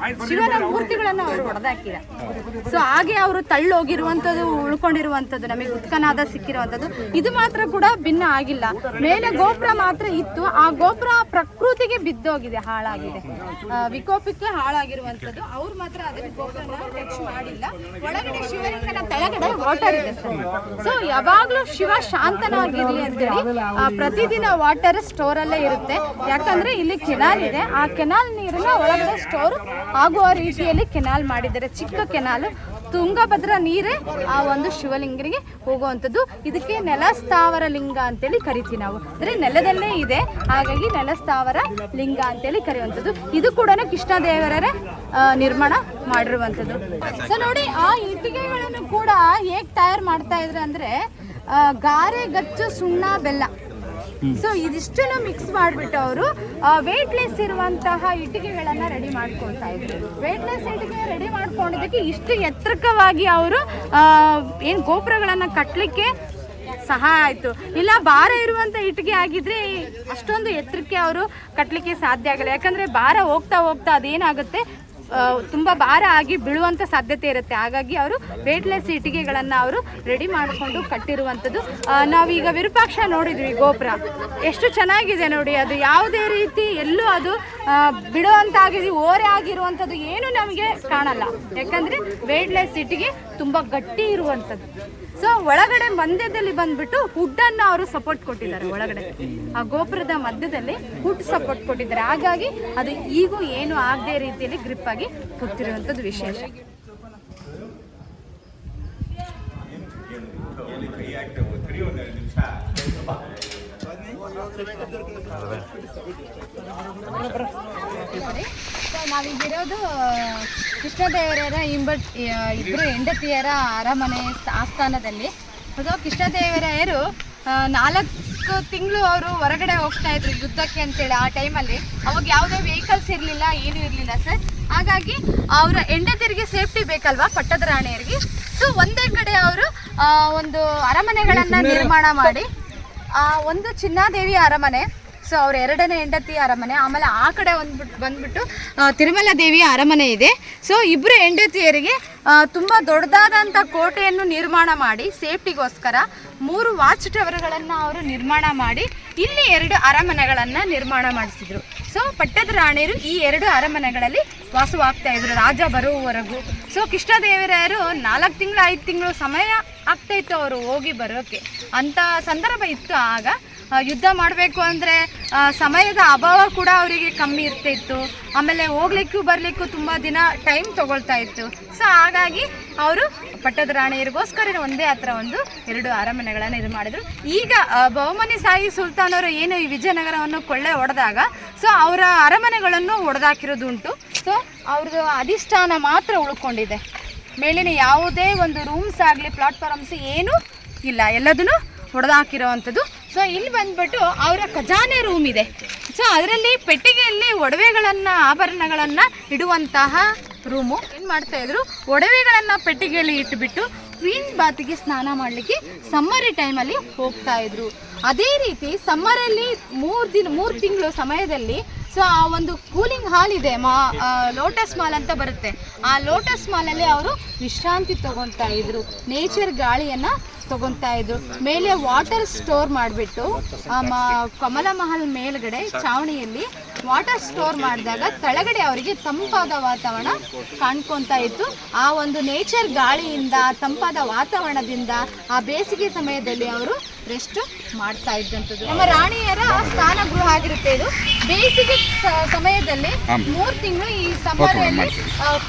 Speaker 1: ಶಿವನ ಮೂರ್ತಿಗಳನ್ನು ಅವರು ಹೊಡೆದಾಕಿಲ್ಲ. ಸೊ ಹಾಗೆ ಅವರು ತಳ್ಳೋಗಿರುವಂಥದ್ದು, ಉಳ್ಕೊಂಡಿರುವಂಥದ್ದು, ನಮಗೆ ಉತ್ಖನನ ಸಿಕ್ಕಿರುವಂಥದ್ದು ಇದು ಮಾತ್ರ ಕೂಡ ಭಿನ್ನ ಆಗಿಲ್ಲ. ಮೇಲೆ ಗೋಪುರ ಮಾತ್ರ ಇತ್ತು, ಆ ಗೋಪುರ ಪ್ರಕೃತಿಗೆ ಬಿದ್ದೋಗಿದೆ, ಹಾಳಾಗಿದೆ, ವಿಕೋಪಕ್ಕೆ ಹಾಳಾಗಿರುವಂಥದ್ದು. ಅವ್ರು ಮಾತ್ರ ಅದಕ್ಕೆ ಗೋಪುರನ ಟಚ್ ಮಾಡಿಲ್ಲ. ಒಳಗಡೆ ಶಿವಲಿಂಗನ ಕೆಳಗಡೆ ವಾಟರ್ ಇದೆ ಸರ್. ಸೊ ಯಾವಾಗಲೂ ಶಿವ ಶಾಂತನಾಗಿರ್ಲಿ ಅಂತೇಳಿ ಪ್ರತಿದಿನ ವಾಟರ್ ಸ್ಟೋರ್ ಅಲ್ಲೇ ಇರುತ್ತೆ. ಯಾಕಂದ್ರೆ ಇಲ್ಲಿ ಕೆನಾಲ್ ಇದೆ, ಆ ಕೆನಾಲ್ ನೀರನ್ನ ಒಳಗಡೆ ಸ್ಟೋರ್ ಆಗುವ ರೀತಿಯಲ್ಲಿ ಕೆನಾಲ್ ಮಾಡಿದ್ದಾರೆ. ಚಿಕ್ಕ ಕೆನಾಲ್, ತುಂಗಭದ್ರಾ ನೀರೇ ಆ ಒಂದು ಶಿವಲಿಂಗರಿಗೆ ಹೋಗುವಂಥದ್ದು. ಇದಕ್ಕೆ ನೆಲಸ್ಥಾವರ ಲಿಂಗ ಅಂತೇಳಿ ಕರಿತೀವಿ ನಾವು, ಅಂದರೆ ನೆಲದಲ್ಲೇ ಇದೆ, ಹಾಗಾಗಿ ನೆಲಸ್ಥಾವರ ಲಿಂಗ ಅಂತೇಳಿ ಕರೆಯುವಂಥದ್ದು. ಇದು ಕೂಡ ಕೃಷ್ಣ ದೇವರೇ ನಿರ್ಮಾಣ ಮಾಡಿರುವಂಥದ್ದು. ಸೊ ನೋಡಿ, ಆ ಇಟ್ಟಿಗೆಗಳನ್ನು ಕೂಡ ಹೇಗೆ ತಯಾರು ಮಾಡ್ತಾ ಇದ್ರು ಅಂದರೆ ಗಾರೆ, ಗಚ್ಚು, ಸುಣ್ಣ, ಬೆಲ್ಲ, ಸೊ ಇದಿಷ್ಟನ್ನು ಮಿಕ್ಸ್ ಮಾಡಿಬಿಟ್ಟು ಅವರು ವೇಟ್ಲೆಸ್ ಇರುವಂತಹ ಇಟ್ಟಿಗೆಗಳನ್ನು ರೆಡಿ ಮಾಡ್ಕೊಳ್ತಾ ಇದ್ರು. ವೇಟ್ಲೆಸ್ ಇಟ್ಟಿಗೆ ರೆಡಿ ಮಾಡ್ಕೊಂಡಿದ್ದಕ್ಕೆ ಇಷ್ಟು ಎತ್ತರಕವಾಗಿ ಅವರು ಏನು ಗೋಪುರಗಳನ್ನು ಕಟ್ಟಲಿಕ್ಕೆ ಸಹಾಯ ಆಯಿತು. ಇಲ್ಲ ಭಾರ ಇರುವಂಥ ಇಟ್ಟಿಗೆ ಆಗಿದ್ರೆ ಅಷ್ಟೊಂದು ಎತ್ತರಕ್ಕೆ ಅವರು ಕಟ್ಟಲಿಕ್ಕೆ ಸಾಧ್ಯ ಆಗಲ್ಲ. ಯಾಕಂದರೆ ಭಾರ ಹೋಗ್ತಾ ಹೋಗ್ತಾ ಅದೇನಾಗುತ್ತೆ, ತುಂಬ ಭಾರ ಆಗಿ ಬೀಳುವಂಥ ಸಾಧ್ಯತೆ ಇರುತ್ತೆ. ಹಾಗಾಗಿ ಅವರು ವೇಟ್ಲೆಸ್ ಇಟ್ಟಿಗೆಗಳನ್ನು ಅವರು ರೆಡಿ ಮಾಡಿಕೊಂಡು ಕಟ್ಟಿರುವಂಥದ್ದು. ನಾವೀಗ ವಿರೂಪಾಕ್ಷ ನೋಡಿದ್ವಿ, ಗೋಪುರ ಎಷ್ಟು ಚೆನ್ನಾಗಿದೆ ನೋಡಿ. ಅದು ಯಾವುದೇ ರೀತಿ ಎಲ್ಲೂ ಅದು ಬಿಡುವಂತಾಗಿದೆ, ಓರೆ ಆಗಿರುವಂಥದ್ದು ಏನು ನಮಗೆ ಕಾಣಲ್ಲ. ಯಾಕಂದರೆ ವೇಟ್ಲೆಸ್ ಇಟ್ಟಿಗೆ ತುಂಬ ಗಟ್ಟಿ ಇರುವಂಥದ್ದು. ಸೊ ಒಳಗಡೆ ಮಧ್ಯದಲ್ಲಿ ಬಂದ್ಬಿಟ್ಟು ವುಡ್ಡನ್ನು ಅವರು ಸಪೋರ್ಟ್ ಕೊಟ್ಟಿದ್ದಾರೆ. ಒಳಗಡೆ ಆ ಗೋಪುರದ ಮಧ್ಯದಲ್ಲಿ ವುಡ್ ಸಪೋರ್ಟ್ ಕೊಟ್ಟಿದ್ದಾರೆ. ಹಾಗಾಗಿ ಅದು ಈಗೂ ಏನು ಆಗದೆ ರೀತಿಯಲ್ಲಿ ಗ್ರಿಪ್ ಆಗಿ ಕೂತಿರುವಂಥದ್ದು ವಿಶೇಷ. ನಾವೀಗಿರೋದು ಕೃಷ್ಣದೇವರ ಇಬ್ಬರು ಹೆಂಡತಿಯರ ಅರಮನೆ ಆಸ್ಥಾನದಲ್ಲಿ. ಅದು ಕೃಷ್ಣದೇವರಾಯರು 4 ತಿಂಗಳು ಅವರು ಹೊರಗಡೆ ಹೋಗ್ತಾ ಇದ್ರು ಯುದ್ಧಕ್ಕೆ ಅಂತೇಳಿ. ಆ ಟೈಮಲ್ಲಿ ಅವಾಗ ಯಾವುದೇ ವೆಹಿಕಲ್ಸ್ ಇರಲಿಲ್ಲ, ಏನೂ ಇರಲಿಲ್ಲ ಸರ್. ಹಾಗಾಗಿ ಅವರ ಹೆಂಡತಿಯರಿಗೆ ಸೇಫ್ಟಿ ಬೇಕಲ್ವಾ, ಪಟ್ಟದ ರಾಣಿಯರಿಗೆ. ಸೊ ಒಂದೇ ಕಡೆ ಅವರು ಒಂದು ಅರಮನೆಗಳನ್ನು ನಿರ್ಮಾಣ ಮಾಡಿ, ಒಂದು ಚಿನ್ನಾದೇವಿ ಅರಮನೆ, ಸೊ ಅವ್ರ 2ನೇ ಹೆಂಡತಿ ಅರಮನೆ, ಆಮೇಲೆ ಆ ಕಡೆ ಬಂದ್ಬಿಟ್ಟು ತಿರುಮಲ ದೇವಿಯ ಅರಮನೆ ಇದೆ. ಸೊ ಇಬ್ಬರು ಹೆಂಡತಿಯರಿಗೆ ತುಂಬ ದೊಡ್ಡದಾದಂಥ ಕೋಟೆಯನ್ನು ನಿರ್ಮಾಣ ಮಾಡಿ ಸೇಫ್ಟಿಗೋಸ್ಕರ 3 ವಾಚ್ ಟವರ್ಗಳನ್ನು ಅವರು ನಿರ್ಮಾಣ ಮಾಡಿ ಇಲ್ಲಿ 2 ಅರಮನೆಗಳನ್ನು ನಿರ್ಮಾಣ ಮಾಡಿಸಿದ್ರು. ಸೊ ಪಟ್ಟದ ರಾಣಿಯರು ಈ 2 ಅರಮನೆಗಳಲ್ಲಿ ವಾಸವಾಗ್ತಾ ಇದ್ರು ರಾಜ ಬರುವವರೆಗೂ. ಸೊ ಕೃಷ್ಣದೇವರಾಯರು 4 ತಿಂಗಳು 5 ತಿಂಗಳು ಸಮಯ ಆಗ್ತಾಯಿತ್ತು ಅವರು ಹೋಗಿ ಬರೋಕ್ಕೆ. ಅಂಥ ಸಂದರ್ಭ ಇತ್ತು. ಆಗ ಯುದ್ಧ ಮಾಡಬೇಕು ಅಂದರೆ ಸಮಯದ ಅಭಾವ ಕೂಡ ಅವರಿಗೆ ಕಮ್ಮಿ ಇರ್ತಾಯಿತ್ತು. ಆಮೇಲೆ ಹೋಗ್ಲಿಕ್ಕೂ ಬರಲಿಕ್ಕೂ ತುಂಬ ದಿನ ಟೈಮ್ ತೊಗೊಳ್ತಾ ಇತ್ತು. ಸೊ ಹಾಗಾಗಿ ಅವರು ಪಟ್ಟದ ರಾಣಿಯರಿಗೋಸ್ಕರ ಒಂದೇ ಹತ್ರ 2 ಅರಮನೆಗಳನ್ನು ಇದು ಮಾಡಿದರು. ಈಗ ಬಹುಮನಿ ಶಾಹಿ ಸುಲ್ತಾನವರು ಏನು ಈ ವಿಜಯನಗರವನ್ನು ಕೊಳ್ಳೆ ಹೊಡೆದಾಗ ಸೊ ಅವರ ಅರಮನೆಗಳನ್ನು ಹೊಡೆದಾಕಿರೋದು ಉಂಟು. ಸೊ ಅವ್ರದ್ದು ಅಧಿಷ್ಠಾನ ಮಾತ್ರ ಉಳ್ಕೊಂಡಿದೆ. ಮೇಲಿನ ಯಾವುದೇ ಒಂದು ರೂಮ್ಸ್ ಆಗಲಿ ಪ್ಲಾಟ್ಫಾರ್ಮ್ಸ್ ಏನೂ ಇಲ್ಲ, ಎಲ್ಲದನ್ನು ಹೊಡೆದಾಕಿರೋವಂಥದ್ದು. ಸೊ ಇಲ್ಲಿ ಬಂದ್ಬಿಟ್ಟು ಅವರ ಖಜಾನೆ ರೂಮ್ ಇದೆ. ಸೊ ಅದರಲ್ಲಿ ಪೆಟ್ಟಿಗೆಯಲ್ಲಿ ಒಡವೆಗಳನ್ನು ಆಭರಣಗಳನ್ನು ಇಡುವಂತಹ ರೂಮು. ಏನು ಮಾಡ್ತಾಯಿದ್ರು, ಒಡವೆಗಳನ್ನು ಪೆಟ್ಟಿಗೆಯಲ್ಲಿ ಇಟ್ಟುಬಿಟ್ಟು ಕ್ವೀನ್ ಬಾತಿಗೆ ಸ್ನಾನ ಮಾಡಲಿಕ್ಕೆ ಸಮ್ಮರ್ ಟೈಮಲ್ಲಿ ಹೋಗ್ತಾಯಿದ್ರು. ಅದೇ ರೀತಿ ಸಮ್ಮರಲ್ಲಿ 3 ತಿಂಗಳು ಸಮಯದಲ್ಲಿ ಸೊ ಆ ಒಂದು ಕೂಲಿಂಗ್ ಹಾಲ್ ಇದೆ, ಲೋಟಸ್ ಮಾಲ್ ಅಂತ ಬರುತ್ತೆ. ಆ ಲೋಟಸ್ ಮಾಲಲ್ಲಿ ಅವರು ವಿಶ್ರಾಂತಿ ತಗೊತಾ ಇದ್ರು, ನೇಚರ್ ಗಾಳಿಯನ್ನು ತಗೊತಾ ಇದ್ರು. ಮೇಲೆ ವಾಟರ್ ಸ್ಟೋರ್ ಮಾಡಿಬಿಟ್ಟು ಕಮಲ ಮಹಲ್ ಮೇಲ್ಗಡೆ ಚಾವಣಿಯಲ್ಲಿ ವಾಟರ್ ಸ್ಟೋರ್ ಮಾಡಿದಾಗ ಕೆಳಗಡೆ ಅವರಿಗೆ ತಂಪಾದ ವಾತಾವರಣ ಕಾಣ್ಕೊತಾ ಇತ್ತು. ಆ ಒಂದು ನೇಚರ್ ಗಾಳಿಯಿಂದ, ತಂಪಾದ ವಾತಾವರಣದಿಂದ ಆ ಬೇಸಿಗೆ ಸಮಯದಲ್ಲಿ ಅವರು ರೆಸ್ಟ್ ಮಾಡ್ತಾ ಇದ್ದಂಥದ್ದು. ನಮ್ಮ ರಾಣಿಯರ ಸ್ನಾನ ಗೃಹ ಆಗಿರುತ್ತೆ ಇದು. ಬೇಸಿಗೆ ಸಮಯದಲ್ಲಿ 3 ತಿಂಗಳು ಈ ಸಮ್ಮರಲ್ಲಿ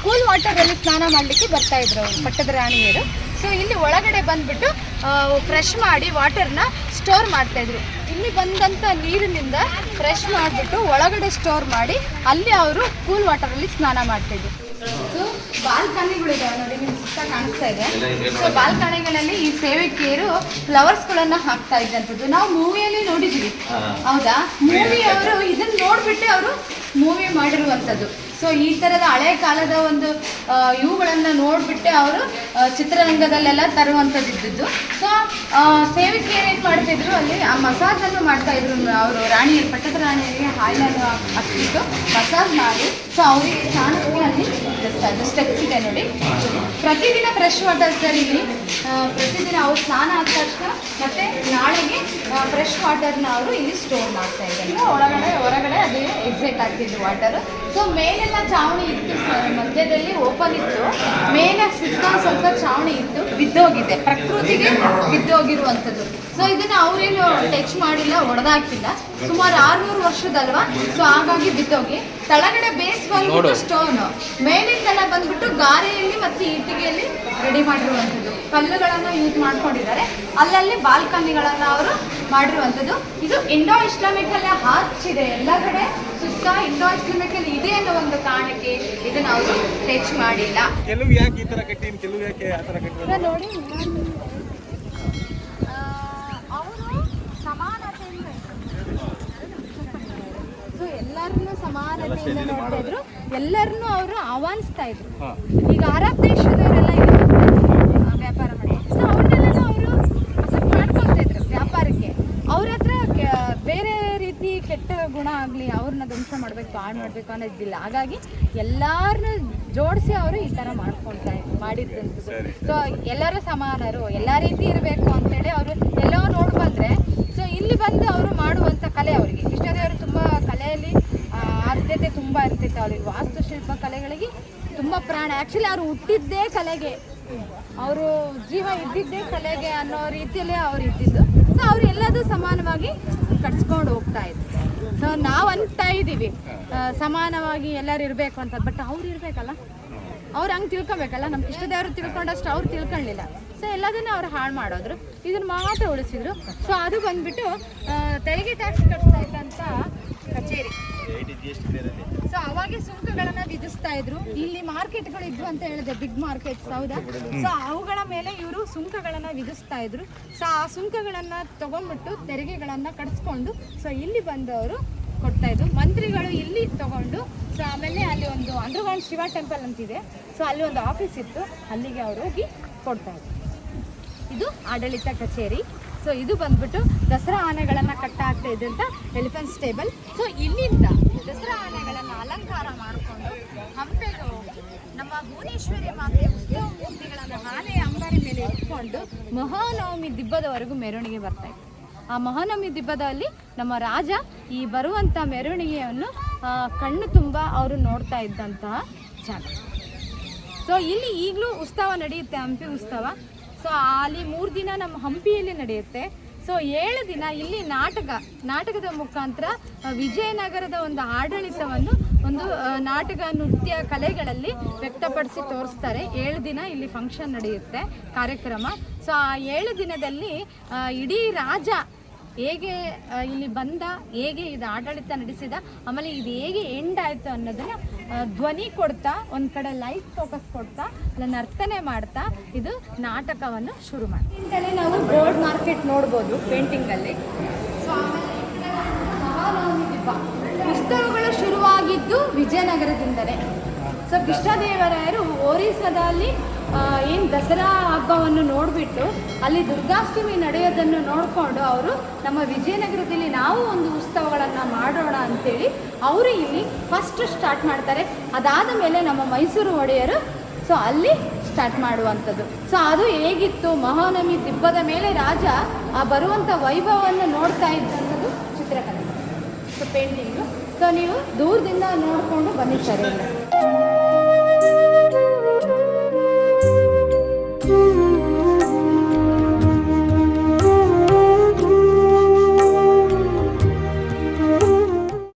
Speaker 1: ಕೂಲ್ ವಾಟರಲ್ಲಿ ಸ್ನಾನ ಮಾಡಲಿಕ್ಕೆ ಬರ್ತಾ ಇದ್ರು ಅವರು ಪಟ್ಟದ ರಾಣಿಯರು. ಸೊ ಇಲ್ಲಿ ಒಳಗಡೆ ಬಂದ್ಬಿಟ್ಟು ಫ್ರೆಶ್ ಮಾಡಿ ವಾಟರ್ನ ಸ್ಟೋರ್ ಮಾಡ್ತಾಯಿದ್ರು. ಇಲ್ಲಿ ಬಂದಂಥ ನೀರಿನಿಂದ ಫ್ರೆಶ್ ಮಾಡಿಬಿಟ್ಟು ಒಳಗಡೆ ಸ್ಟೋರ್ ಮಾಡಿ ಅಲ್ಲಿ ಅವರು ಕೂಲ್ ವಾಟರಲ್ಲಿ ಸ್ನಾನ ಮಾಡ್ತಾಯಿದ್ರು. ಸೊ ಬಾಲ್ಕನಿಗಳಿದಾವೆ ನೋಡಿ, ನಿಮ್ಗೆ ಸುತ್ತ ಕಾಣಿಸ್ತಾ ಇದೆ. ಸೊ ಬಾಲ್ಕನಿಗಳಲ್ಲಿ ಈ ಸೇವಕಿಯರು ಫ್ಲವರ್ಸ್ಗಳನ್ನು ಹಾಕ್ತಾ ಇದ್ದಂಥದ್ದು ನಾವು ಮೂವಿಯಲ್ಲಿ ನೋಡಿದ್ವಿ. ಹೌದಾ, ಮೂವಿಯವರು ಇದನ್ನು ನೋಡಿಬಿಟ್ಟೆ ಅವರು ಮೂವಿ ಮಾಡಿರುವಂಥದ್ದು. ಸೊ ಈ ಥರದ ಹಳೆ ಕಾಲದ ಒಂದು ಇವುಗಳನ್ನು ನೋಡಿಬಿಟ್ಟೆ ಅವರು ಚಿತ್ರರಂಗದಲ್ಲೆಲ್ಲ ತರುವಂಥದ್ದು ಇದ್ದದ್ದು. ಸೊ ಸೇವಕಿ ಏನೇನು ಮಾಡ್ತಾಯಿದ್ರು, ಅಲ್ಲಿ ಆ ಮಸಾಜನ್ನು ಮಾಡ್ತಾಯಿದ್ರು ಅವರು ರಾಣಿಯರು, ಪಟ್ಟದ ರಾಣಿಯರಿಗೆ ಹಾಲನ್ನು ಹಾಕ್ಬಿಟ್ಟು ಮಸಾಜ್ ಮಾಡಿ ಸೊ ಅವರಿಗೆ ಸ್ನಾನಕ್ಕೆ ಅಲ್ಲಿ ಸ್ಟೆಪ್ಸ್ ಇದೆ ನೋಡಿ. ಪ್ರತಿದಿನ ಫ್ರೆಶ್ ವಾಟರ್ ಸರ್ ಇಲ್ಲಿ, ಪ್ರತಿದಿನ ಅವ್ರು ಸ್ನಾನ ಆದ ತಕ್ಷಣ ಮತ್ತು ನಾಳೆಗೆ ಫ್ರೆಶ್ ವಾಟರ್ನ ಅವರು ಇಲ್ಲಿ ಸ್ಟೋರ್ ಮಾಡ್ತಾ ಇದ್ದಾರೆ. ಹೊರಗಡೆ ಅದೇ ಎಕ್ಸಿಟ್ ಆಗ್ತಿದ್ದು ವಾಟರು. ಸೊ ಮೇಲೆಲ್ಲ ಚಾವಣಿ ಇತ್ತು ಸರ್, ಮಧ್ಯದಲ್ಲಿ ಓಪನ್ ಇತ್ತು, ಮೇಲೆ ಸ್ವಲ್ಪ ಚಾವಣಿ ಇತ್ತು, ಬಿದ್ದೋಗಿದೆ, ಪ್ರಕೃತಿಗೆ ಬಿದ್ದೋಗಿರುವಂಥದ್ದು. ಸೊ ಇದನ್ನು ಅವರೇನು ಟಚ್ ಮಾಡಿಲ್ಲ, ಹೊಡೆದಾಕಿಲ್ಲ. ಸುಮಾರು 600 ವರ್ಷದಲ್ವಾ, ಸೊ ಹಾಗಾಗಿ ಬಿದ್ದೋಗಿ ಕೆಳಗಡೆ ಬೇಸ್ ಬಂದ್ಬಿಟ್ಟು ಸ್ಟೋನು, ಮೇಲಿಂದೆಲ್ಲ ಬಂದ್ಬಿಟ್ಟು ಗಾರೆಯಲ್ಲಿ ಮತ್ತು ಇಟ್ಟಿಗೆಯಲ್ಲಿ ರೆಡಿ ಮಾಡಿರುವಂಥದ್ದು. ಕಲ್ಲುಗಳನ್ನು ಯೂಸ್ ಮಾಡ್ಕೊಂಡಿದ್ದಾರೆ. ಅಲ್ಲಲ್ಲಿ ಬಾಲ್ಕನಿಗಳನ್ನು ಅವರು ಮಾಡಿರುವಂಥದ್ದು. ಇದು ಇಂಡೋ ಇಸ್ಲಾಮಿಕಲ್ಲೇ ಹಾಚಿದೆ, ಎಲ್ಲ ಕಡೆ ಸುತ್ತ ಇಂಡೋ ಇಸ್ಲಾಮಿಕಲ್ ಇದೆ ಅನ್ನೋ ಒಂದು ಕಾರಣಕ್ಕೆ ಇದನ್ನ ಅವರು ಟಚ್ ಮಾಡಿಲ್ಲ.
Speaker 2: ಕೆಲವು ಯಾಕೆ ಈ ತರ ಕಟ್ಟಿ, ಕೆಲವು ಯಾಕೆ ಆ ತರ ಕಟ್ಟಿ
Speaker 1: ನೋಡಿ. ಅವರು ಸಮಾನತೆಯಿಂದ, ಸೊ ಎಲ್ಲರನ್ನೂ ಸಮಾನತೆಯಿಂದ ನೋಡ್ತಾ ಇದ್ರು, ಎಲ್ಲರನ್ನೂ ಅವರು ಆಹ್ವಾನಿಸ್ತಾ ಇದ್ರು. ಈಗ ಅರಬ್ ದೇಶದವರೆಲ್ಲ ವ್ಯಾಪಾರ ಮಾಡಿ, ಸೊ ಅವ್ರನ್ನೆಲ್ಲ ಅವರು ಅಕ್ಸೆಪ್ಟ್ ಮಾಡ್ಕೊಳ್ತಾ ಇದ್ರು ವ್ಯಾಪಾರಕ್ಕೆ. ಅವ್ರ ಹತ್ರ ಬೇರೆ ರೀತಿ ಕೆಟ್ಟ ಗುಣ ಆಗಲಿ, ಅವ್ರನ್ನ ಧ್ವಂಸ ಮಾಡಬೇಕು, ಹಾಳು ಮಾಡಬೇಕು ಅನ್ನೋದಿಲ್ಲ. ಹಾಗಾಗಿ ಎಲ್ಲರನ್ನೂ ಜೋಡಿಸಿ ಅವರು ಈ ಥರ ಮಾಡಿದ್ದಂಥದ್ದು. ಸೊ ಎಲ್ಲರೂ ಸಮಾನರು, ಎಲ್ಲ ರೀತಿ ಇರಬೇಕು ಅಂತೇಳಿ ಅವರು ಎಲ್ಲೋ ನೋಡಿ ಬಂದರೆ, ಸೊ ಇಲ್ಲಿ ಬಂದು ಅವರು ಮಾಡುವಂಥ ಕಲೆ ಅವರಿಗೆ ಇಷ್ಟದೇವರು ತುಂಬ ಕಲೆಯಲ್ಲಿ ಆದ್ಯತೆ ತುಂಬ ಇರ್ತೈತೆ ಅವ್ರಿಗೆ. ವಾಸ್ತುಶಿಲ್ಪ ಕಲೆಗಳಿಗೆ ತುಂಬ ಪ್ರಾಣ. ಆ್ಯಕ್ಚುಲಿ ಅವರು ಹುಟ್ಟಿದ್ದೇ ಕಲೆಗೆ, ಅವರು ಜೀವ ಇದ್ದಿದ್ದೇ ಕಲೆಗೆ ಅನ್ನೋ ರೀತಿಯಲ್ಲೇ ಅವ್ರು ಇದ್ದಿದ್ದು. ಸೊ ಅವ್ರು ಎಲ್ಲದೂ ಸಮಾನವಾಗಿ ಕಟ್ಸ್ಕೊಂಡು ಹೋಗ್ತಾ ಇದ್ರು. ಸೊ ನಾವು ಅಂತ ಇದ್ದೀವಿ ಸಮಾನವಾಗಿ ಎಲ್ಲರೂ ಇರಬೇಕು ಅಂತ, ಬಟ್ ಅವ್ರು ಇರಬೇಕಲ್ಲ, ಅವ್ರು ಹಂಗೆ ತಿಳ್ಕೊಬೇಕಲ್ಲ. ನಮ್ಮ ಇಷ್ಟದೇವರು ತಿಳ್ಕೊಂಡಷ್ಟು ಅವ್ರು ತಿಳ್ಕೊಳ್ಳಿಲ್ಲ. ಸೊ ಎಲ್ಲದನ್ನು ಅವ್ರು ಹಾಳು ಮಾಡೋದ್ರು, ಇದನ್ನು ಮಾತ್ರ ಉಳಿಸಿದ್ರು. ಸೊ ಅದು ಬಂದ್ಬಿಟ್ಟು ತೆರಿಗೆ ಟ್ಯಾಕ್ಸ್ ಕಟ್ತಾ ಇದ್ದಂಥ ಕಚೇರಿ. ಸೊ ಅವಾಗೆ ಸುಂಕಗಳನ್ನು ವಿಧಿಸ್ತಾ ಇದ್ರು. ಇಲ್ಲಿ ಮಾರ್ಕೆಟ್ಗಳು ಇದ್ವು ಅಂತ ಹೇಳಿದೆ, ಬಿಗ್ ಮಾರ್ಕೆಟ್ಸ್, ಹೌದಾ. ಸೊ ಅವುಗಳ ಮೇಲೆ ಇವರು ಸುಂಕಗಳನ್ನು ವಿಧಿಸ್ತಾ ಇದ್ರು. ಸೊ ಆ ಸುಂಕಗಳನ್ನು ತಗೊಂಡ್ಬಿಟ್ಟು ತೆರಿಗೆಗಳನ್ನು ಕಟ್ಸ್ಕೊಂಡು ಸೊ ಇಲ್ಲಿ ಬಂದವರು ಕೊಡ್ತಾ ಇದ್ರು. ಮಂತ್ರಿಗಳು ಇಲ್ಲಿ ತಗೊಂಡು, ಸೊ ಆಮೇಲೆ ಅಲ್ಲಿ ಒಂದು ಅಂಡರ್ಗ್ರೌಂಡ್ ಶಿವ ಟೆಂಪಲ್ ಅಂತಿದೆ, ಸೊ ಅಲ್ಲಿ ಒಂದು ಆಫೀಸ್ ಇತ್ತು, ಅಲ್ಲಿಗೆ ಅವರು ಹೋಗಿ ಕೊಡ್ತಾ ಇದ್ರು. ಇದು ಆಡಳಿತ ಕಚೇರಿ. ಸೊ ಇದು ಬಂದ್ಬಿಟ್ಟು ದಸರಾ ಆನೆಗಳನ್ನು ಕಟ್ಟಾಗ್ತಾ ಇದ್ದಂಥ ಎಲಿಫೆಂಟ್ ಸ್ಟೇಬಲ್. ಸೊ ಇಲ್ಲಿಂದ ದಸರಾ ಆನೆಗಳನ್ನು ಅಲಂಕಾರ ಮಾಡಿಕೊಂಡು ಹಂಪೆಗೆ ಹೋಗಿ ನಮ್ಮ ಭುವನೇಶ್ವರಿ ಮಾತೆಯ ಉತ್ಸವ ಮೂರ್ತಿಗಳನ್ನು ಆನೆಯ ಅಂಬಾರಿ ಮೇಲೆ ಇಟ್ಕೊಂಡು ಮಹಾನವಮಿ ದಿಬ್ಬದವರೆಗೂ ಮೆರವಣಿಗೆ ಬರ್ತಾ ಇತ್ತು. ಆ ಮಹಾನವಮಿ ದಿಬ್ಬದಲ್ಲಿ ನಮ್ಮ ರಾಜ ಈ ಬರುವಂಥ ಮೆರವಣಿಗೆಯನ್ನು ಕಣ್ಣು ತುಂಬ ಅವರು ನೋಡ್ತಾ ಇದ್ದಂತಹ ಜಾಗ. ಸೊ ಇಲ್ಲಿ ಈಗಲೂ ಉತ್ಸವ ನಡೆಯುತ್ತೆ, ಹಂಪಿ ಉತ್ಸವ. ಸೊ ಅಲ್ಲಿ 3 ದಿನ ನಮ್ಮ ಹಂಪಿಯಲ್ಲಿ ನಡೆಯುತ್ತೆ. ಸೊ 7 ದಿನ ಇಲ್ಲಿ ನಾಟಕದ ಮುಖಾಂತರ ವಿಜಯನಗರದ ಒಂದು ಆಡಳಿತವನ್ನು ಒಂದು ನಾಟಕ ನೃತ್ಯ ಕಲೆಗಳಲ್ಲಿ ವ್ಯಕ್ತಪಡಿಸಿ ತೋರಿಸ್ತಾರೆ. 7 ದಿನ ಇಲ್ಲಿ ಫಂಕ್ಷನ್ ನಡೆಯುತ್ತೆ, ಕಾರ್ಯಕ್ರಮ. ಸೊ ಆ 7 ದಿನದಲ್ಲಿ ಇಡೀ ರಾಜ ಹೇಗೆ ಇಲ್ಲಿ ಬಂದ, ಹೇಗೆ ಇದು ಆಡಳಿತ ನಡೆಸಿದ, ಆಮೇಲೆ ಇದು ಹೇಗೆ ಎಂಡ್ ಆಯಿತು ಅನ್ನೋದನ್ನು ಧ್ವನಿ ಕೊಡ್ತಾ, ಒಂದು ಕಡೆ ಲೈಟ್ ಫೋಕಸ್ ಕೊಡ್ತಾ, ಅದನ್ನು ನರ್ತನೆ ಮಾಡ್ತಾ ಇದು ನಾಟಕವನ್ನು ಶುರು ಮಾಡಿ. ಇಂತಲೇ ನಾವು ಬೋರ್ಡ್ ಮಾರ್ಕೆಟ್ ನೋಡ್ಬೋದು ಪೇಂಟಿಂಗಲ್ಲಿ. ಸೊ ಆಮೇಲೆ ಮಹಾನವಮಿ ದಿಬ್ಬ ಉತ್ಸವಗಳು ಶುರುವಾಗಿದ್ದು ವಿಜಯನಗರದಿಂದಲೇ. ಸೊ ಕೃಷ್ಣದೇವರಾಯರು ಒರಿಸ್ಸಾದಲ್ಲಿ ಏನು ದಸರಾ ಹಬ್ಬವನ್ನು ನೋಡಿಬಿಟ್ಟು ಅಲ್ಲಿ ದುರ್ಗಾಷ್ಟಮಿ ನಡೆಯೋದನ್ನು ನೋಡಿಕೊಂಡು ಅವರು ನಮ್ಮ ವಿಜಯನಗರದಲ್ಲಿ ನಾವು ಒಂದು ಉತ್ಸವಗಳನ್ನು ಮಾಡೋಣ ಅಂಥೇಳಿ ಅವರು ಇಲ್ಲಿ ಫಸ್ಟ್ ಸ್ಟಾರ್ಟ್ ಮಾಡ್ತಾರೆ. ಅದಾದ ಮೇಲೆ ನಮ್ಮ ಮೈಸೂರು ಒಡೆಯರು ಸೊ ಅಲ್ಲಿ ಸ್ಟಾರ್ಟ್ ಮಾಡುವಂಥದ್ದು. ಸೊ ಅದು ಹೇಗಿತ್ತು, ಮಹಾನವಮಿ ದಿಬ್ಬದ ಮೇಲೆ ರಾಜ ಆ ಬರುವಂಥ ವೈಭವವನ್ನು ನೋಡ್ತಾ ಇದ್ದಂಥದ್ದು ಚಿತ್ರಕಲೆ, ಸೊ ಪೇಂಟಿಂಗು. ಸೊ ನೀವು ದೂರದಿಂದ ನೋಡಿಕೊಂಡು ಬನ್ನಿ ಸರ್.